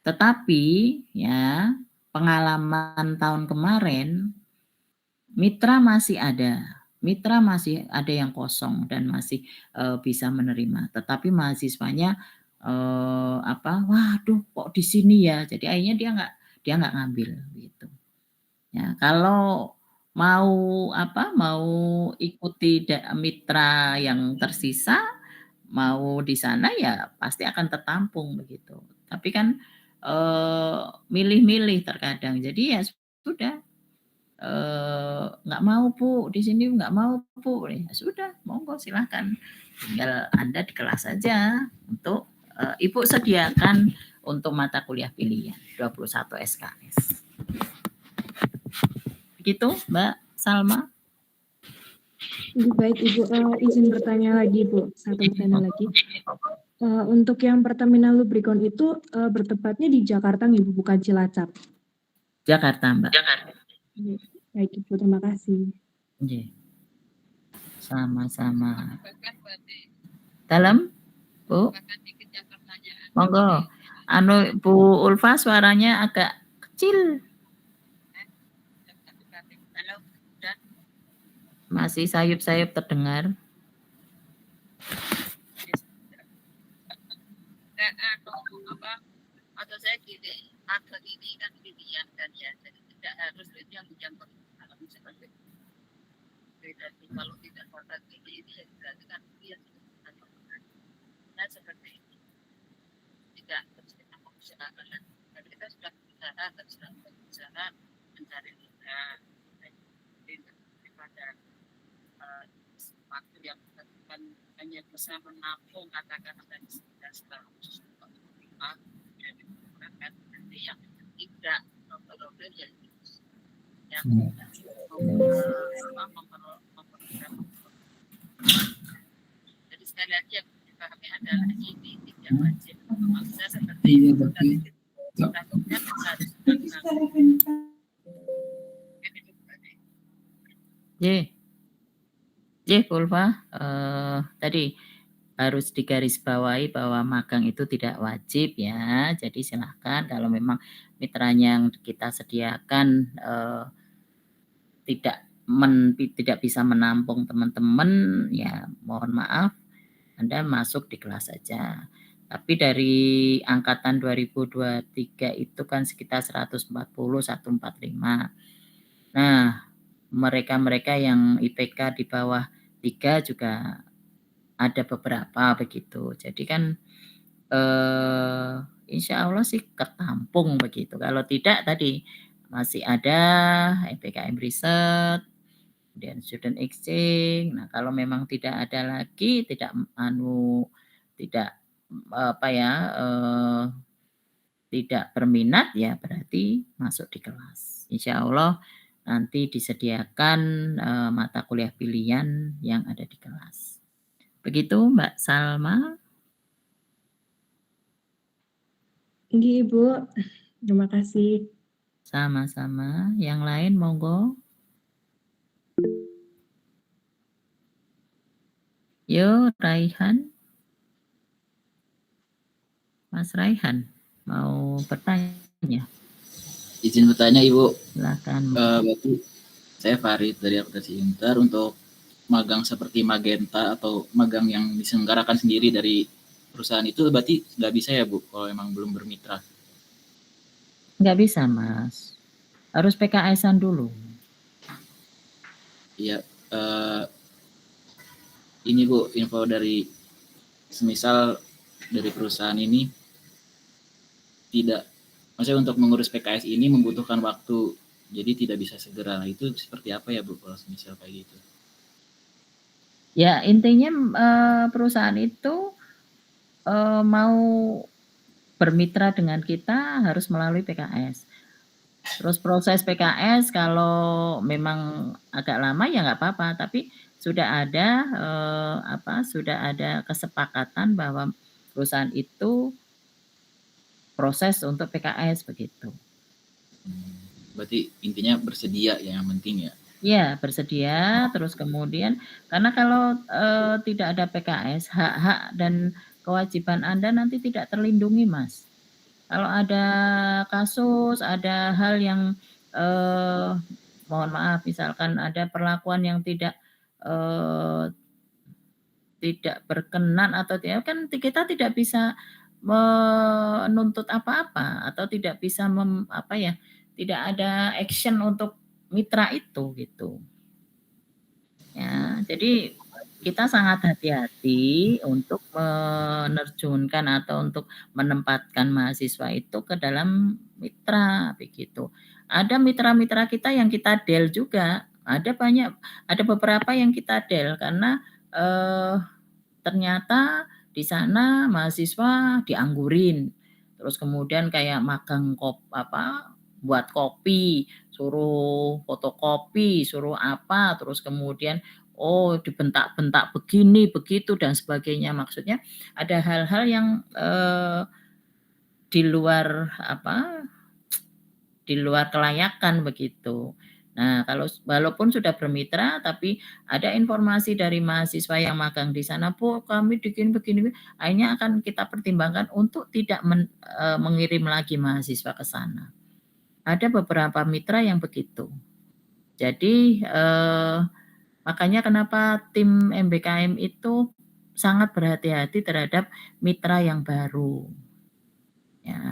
Tetapi ya, pengalaman tahun kemarin, mitra masih ada yang kosong dan masih bisa menerima. Tetapi mahasiswanya waduh kok di sini ya, jadi akhirnya dia nggak ngambil, gitu. Ya, kalau mau ikuti mitra yang tersisa, mau di sana ya pasti akan tertampung begitu. Tapi kan milih-milih terkadang. Jadi ya sudah, nggak mau Bu, di sini nggak mau Bu. Ya sudah, monggo silahkan. Tinggal Anda di kelas saja untuk Ibu sediakan untuk mata kuliah pilihan 21 SKS. Begitu Mbak Salma. Baik Ibu, izin bertanya lagi Bu, satu pertanyaan lagi. Untuk yang Pertamina Lubricon itu bertepatnya di Jakarta Ibu, bukan Cilacap? Jakarta Mbak. Baik Ibu, terima kasih. Sama-sama. Dalam Bu? Monggo. Bu Ulfa suaranya agak kecil. Masih sayup-sayup terdengar. Atau saya gini, magang ini kan pilihan kan ya, jadi tidak harus itu yang alami seperti itu. Jadi kalau tidak magang ini ya berarti kan dia nah seperti ini. Tidak terus kita mengusahakan, dan kita sudah berusaha mencari daripada waktu yang bukan hanya bisa menampung katakan dari 19 dan nanti yang tidak memperoleh yang jadi sekali lagi yang dipahami adalah ini tidak wajib memaksa seperti itu takutnya harus Pulva, tadi harus digarisbawahi bahwa magang itu tidak wajib ya. Jadi silahkan kalau memang mitranya yang kita sediakan tidak bisa menampung teman-teman, ya mohon maaf, Anda masuk di kelas saja. Tapi dari angkatan 2023 itu kan sekitar 140-145. Nah, mereka-mereka yang IPK di bawah 3 juga ada beberapa begitu. Jadi kan insya Allah sih ketampung begitu. Kalau tidak tadi masih ada MBKM Riset, kemudian student exchange. Nah, kalau memang tidak ada lagi, tidak tidak berminat ya berarti masuk di kelas. Insya Allah nanti disediakan mata kuliah pilihan yang ada di kelas. Begitu Mbak Salma. Iya Ibu, terima kasih. Sama-sama. Yang lain monggo. Yo, Raihan. Mas Raihan mau bertanya? Izin bertanya Ibu. Silakan. Berarti saya Farid dari Akuntansi Inter. Untuk magang seperti Magenta atau magang yang diselenggarakan sendiri dari perusahaan itu berarti nggak bisa ya Bu kalau emang belum bermitra? Nggak bisa Mas, harus PKS-an dulu. Iya, ini Bu info dari semisal dari perusahaan ini tidak, maksudnya untuk mengurus PKS ini membutuhkan waktu, jadi tidak bisa segera. Itu seperti apa ya Bu kalau semisal kayak gitu? Ya intinya perusahaan itu mau bermitra dengan kita harus melalui PKS. Terus proses PKS kalau memang agak lama ya nggak apa-apa, tapi sudah ada sudah ada kesepakatan bahwa perusahaan itu proses untuk PKS begitu. Berarti intinya bersedia ya yang penting ya? Iya bersedia, terus kemudian karena kalau tidak ada PKS, hak-hak dan kewajiban Anda nanti tidak terlindungi Mas. Kalau ada kasus, ada hal yang mohon maaf misalkan ada perlakuan yang tidak berkenan atau tidak, kan kita tidak bisa menuntut apa-apa atau tidak bisa tidak ada action untuk mitra itu gitu. Ya, jadi kita sangat hati-hati untuk menerjunkan atau untuk menempatkan mahasiswa itu ke dalam mitra begitu. Ada mitra-mitra kita yang kita del juga, ada beberapa yang kita del karena ternyata di sana mahasiswa dianggurin. Terus kemudian kayak magang buat kopi, suruh fotokopi, suruh apa, terus kemudian dibentak-bentak begini, begitu dan sebagainya. Maksudnya ada hal-hal yang di luar kelayakan begitu. Nah, walaupun sudah bermitra tapi ada informasi dari mahasiswa yang magang di sana, Bu, kami begini, akhirnya akan kita pertimbangkan untuk tidak mengirim lagi mahasiswa ke sana. Ada beberapa mitra yang begitu. Jadi makanya kenapa tim MBKM itu sangat berhati-hati terhadap mitra yang baru. Ya.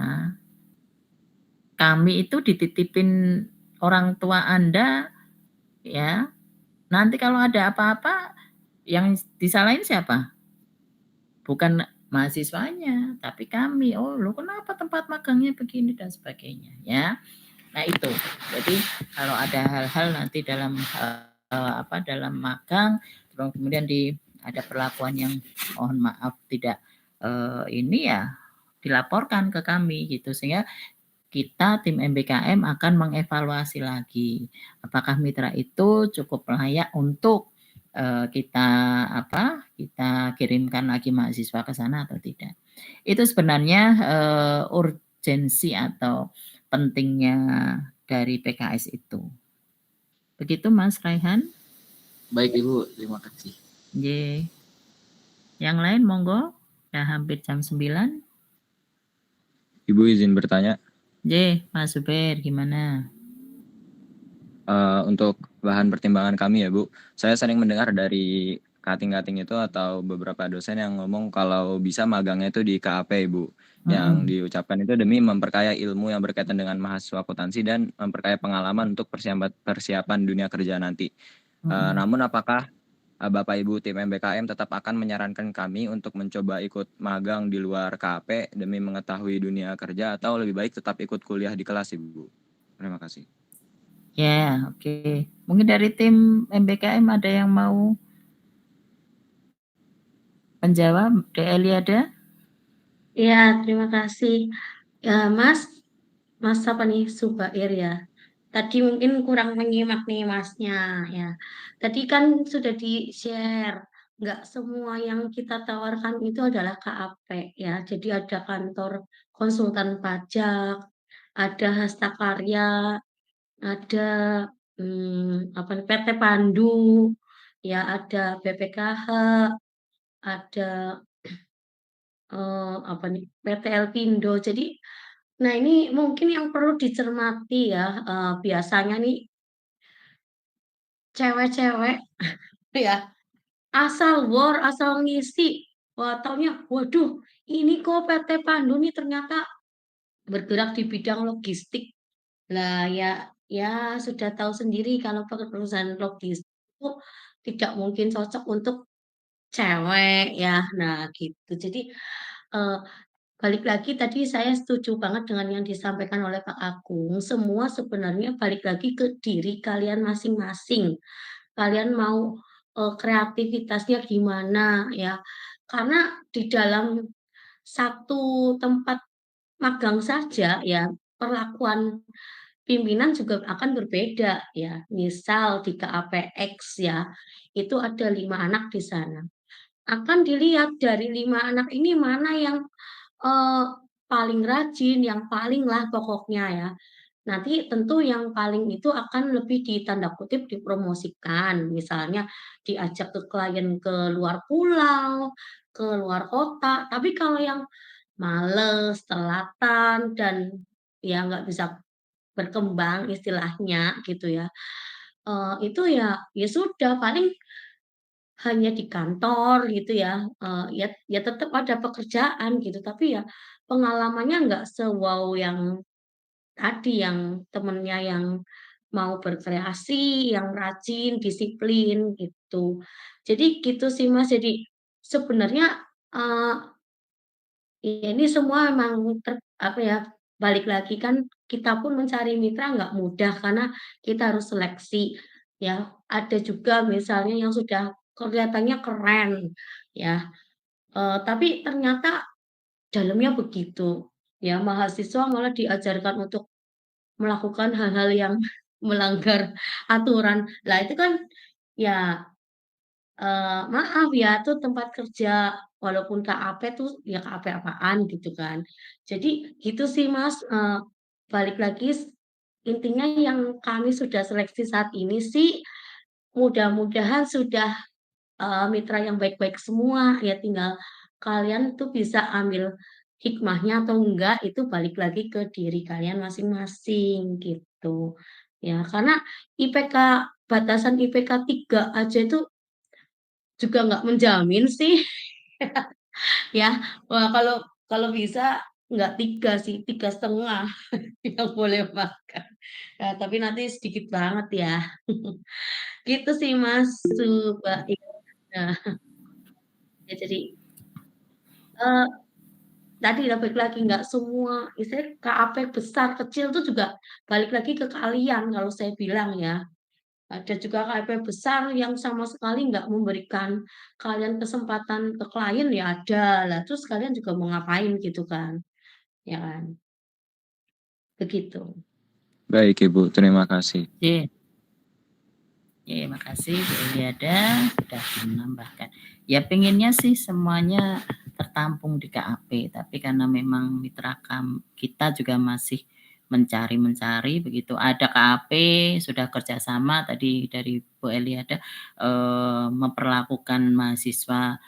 Kami itu dititipin orang tua Anda ya. Nanti kalau ada apa-apa yang disalahin siapa? Bukan mahasiswanya, tapi kami. Oh, lo kenapa tempat magangnya begini dan sebagainya ya. Nah itu. Jadi kalau ada hal-hal nanti dalam dalam magang, kemudian ada perlakuan yang mohon maaf tidak ini ya dilaporkan ke kami gitu, sehingga kita tim MBKM akan mengevaluasi lagi apakah mitra itu cukup layak untuk kita kirimkan lagi mahasiswa ke sana atau tidak. Itu sebenarnya urgensi atau pentingnya dari PKS itu. Begitu Mas Raihan? Baik Ibu, terima kasih. Ye. Yang lain monggo, udah hampir jam 9. Ibu izin bertanya. Mas Zubair gimana? Untuk bahan pertimbangan kami ya Bu, saya sering mendengar dari kating-kating itu atau beberapa dosen yang ngomong kalau bisa magangnya itu di KAP Bu. Yang diucapkan itu demi memperkaya ilmu yang berkaitan dengan mahasiswa akuntansi dan memperkaya pengalaman untuk persiapan dunia kerja nanti. Namun apakah Bapak Ibu tim MBKM tetap akan menyarankan kami untuk mencoba ikut magang di luar KAP demi mengetahui dunia kerja atau lebih baik tetap ikut kuliah di kelas Ibu? Terima kasih. Ya, oke. Mungkin dari tim MBKM ada yang mau menjawab? Eli ada? Ya, terima kasih. Ya, Mas apa nih, Subair ya. Tadi mungkin kurang menyimak nih Masnya ya. Tadi kan sudah di-share, nggak semua yang kita tawarkan itu adalah KAP ya. Jadi ada kantor konsultan pajak, ada Hasta Karya, ada PT Pandu, ya ada BPKH, ada apa nih, PT Elpindo. Jadi, nah ini mungkin yang perlu dicermati ya, biasanya nih cewek-cewek ya, asal war, asal ngisi, wah taunya, waduh ini kok PT Pandu nih ternyata bergerak di bidang logistik. Lah ya sudah tahu sendiri kalau perusahaan logistik itu tidak mungkin cocok untuk cewek ya. Nah gitu. Jadi, eee, balik lagi tadi saya setuju banget dengan yang disampaikan oleh Pak Agung, semua sebenarnya balik lagi ke diri kalian masing-masing. Kalian mau, kreativitasnya gimana ya. Karena di dalam satu tempat magang saja ya, perlakuan pimpinan juga akan berbeda ya. Misal di KAPX ya, itu ada 5 anak di sana. Akan dilihat dari 5 anak ini mana yang, eee, paling rajin, yang paling lah pokoknya ya. Nanti tentu yang paling itu akan lebih di tanda kutip "dipromosikan", misalnya diajak ke klien ke luar pulau, ke luar kota. Tapi kalau yang males, telatan, dan ya nggak bisa berkembang istilahnya gitu ya, itu ya sudah paling hanya di kantor gitu ya, ya tetap ada pekerjaan gitu, tapi ya pengalamannya nggak se-wow yang tadi, yang temennya yang mau berkreasi, yang rajin, disiplin gitu. Jadi gitu sih Mas, jadi sebenarnya, eee iya, ini semua memang apa ya, balik lagi kan kita pun mencari mitra nggak mudah karena kita harus seleksi, ya. Ada juga misalnya yang sudah kelihatannya keren, ya, tapi ternyata dalamnya begitu, ya. Mahasiswa malah diajarkan untuk melakukan hal-hal yang melanggar aturan. Lah itu kan ya maaf ya, tuh tempat kerja, walaupun KAP tuh ya KAP apaan gitu kan. Jadi gitu sih Mas, balik lagi intinya yang kami sudah seleksi saat ini sih, mudah-mudahan sudah, mitra yang baik-baik semua, ya tinggal kalian tuh bisa ambil hikmahnya atau enggak, itu balik lagi ke diri kalian masing-masing, gitu. Ya, karena IPK batasan IPK 3 aja itu juga nggak menjamin sih. Ya, wah kalau kalau bisa nggak 3 sih, 3,5 yang boleh makan. Nah, tapi nanti sedikit banget ya. Gitu sih Mas, Mbak nah, ya jadi, eee, tadi ya balik lagi nggak semua istilahnya KAP besar, kecil tuh juga balik lagi ke kalian kalau saya bilang ya. Ada juga KAP besar yang sama sekali nggak memberikan kalian kesempatan ke klien ya ada. Lah terus kalian juga mau ngapain gitu kan, ya kan? Begitu. Baik Ibu, terima kasih. Oke. Oke, makasih Bu Eliada sudah menambahkan. Ya pengennya sih semuanya tertampung di KAP, tapi karena memang mitra kita juga masih mencari-mencari begitu. Ada KAP sudah kerjasama tadi dari Bu Eliada memperlakukan mahasiswa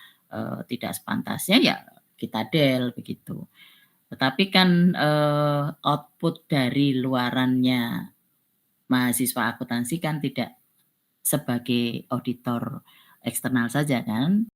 tidak sepantasnya ya kita del begitu. Tetapi kan output dari luarannya mahasiswa akuntansi kan tidak sebagai auditor eksternal saja kan.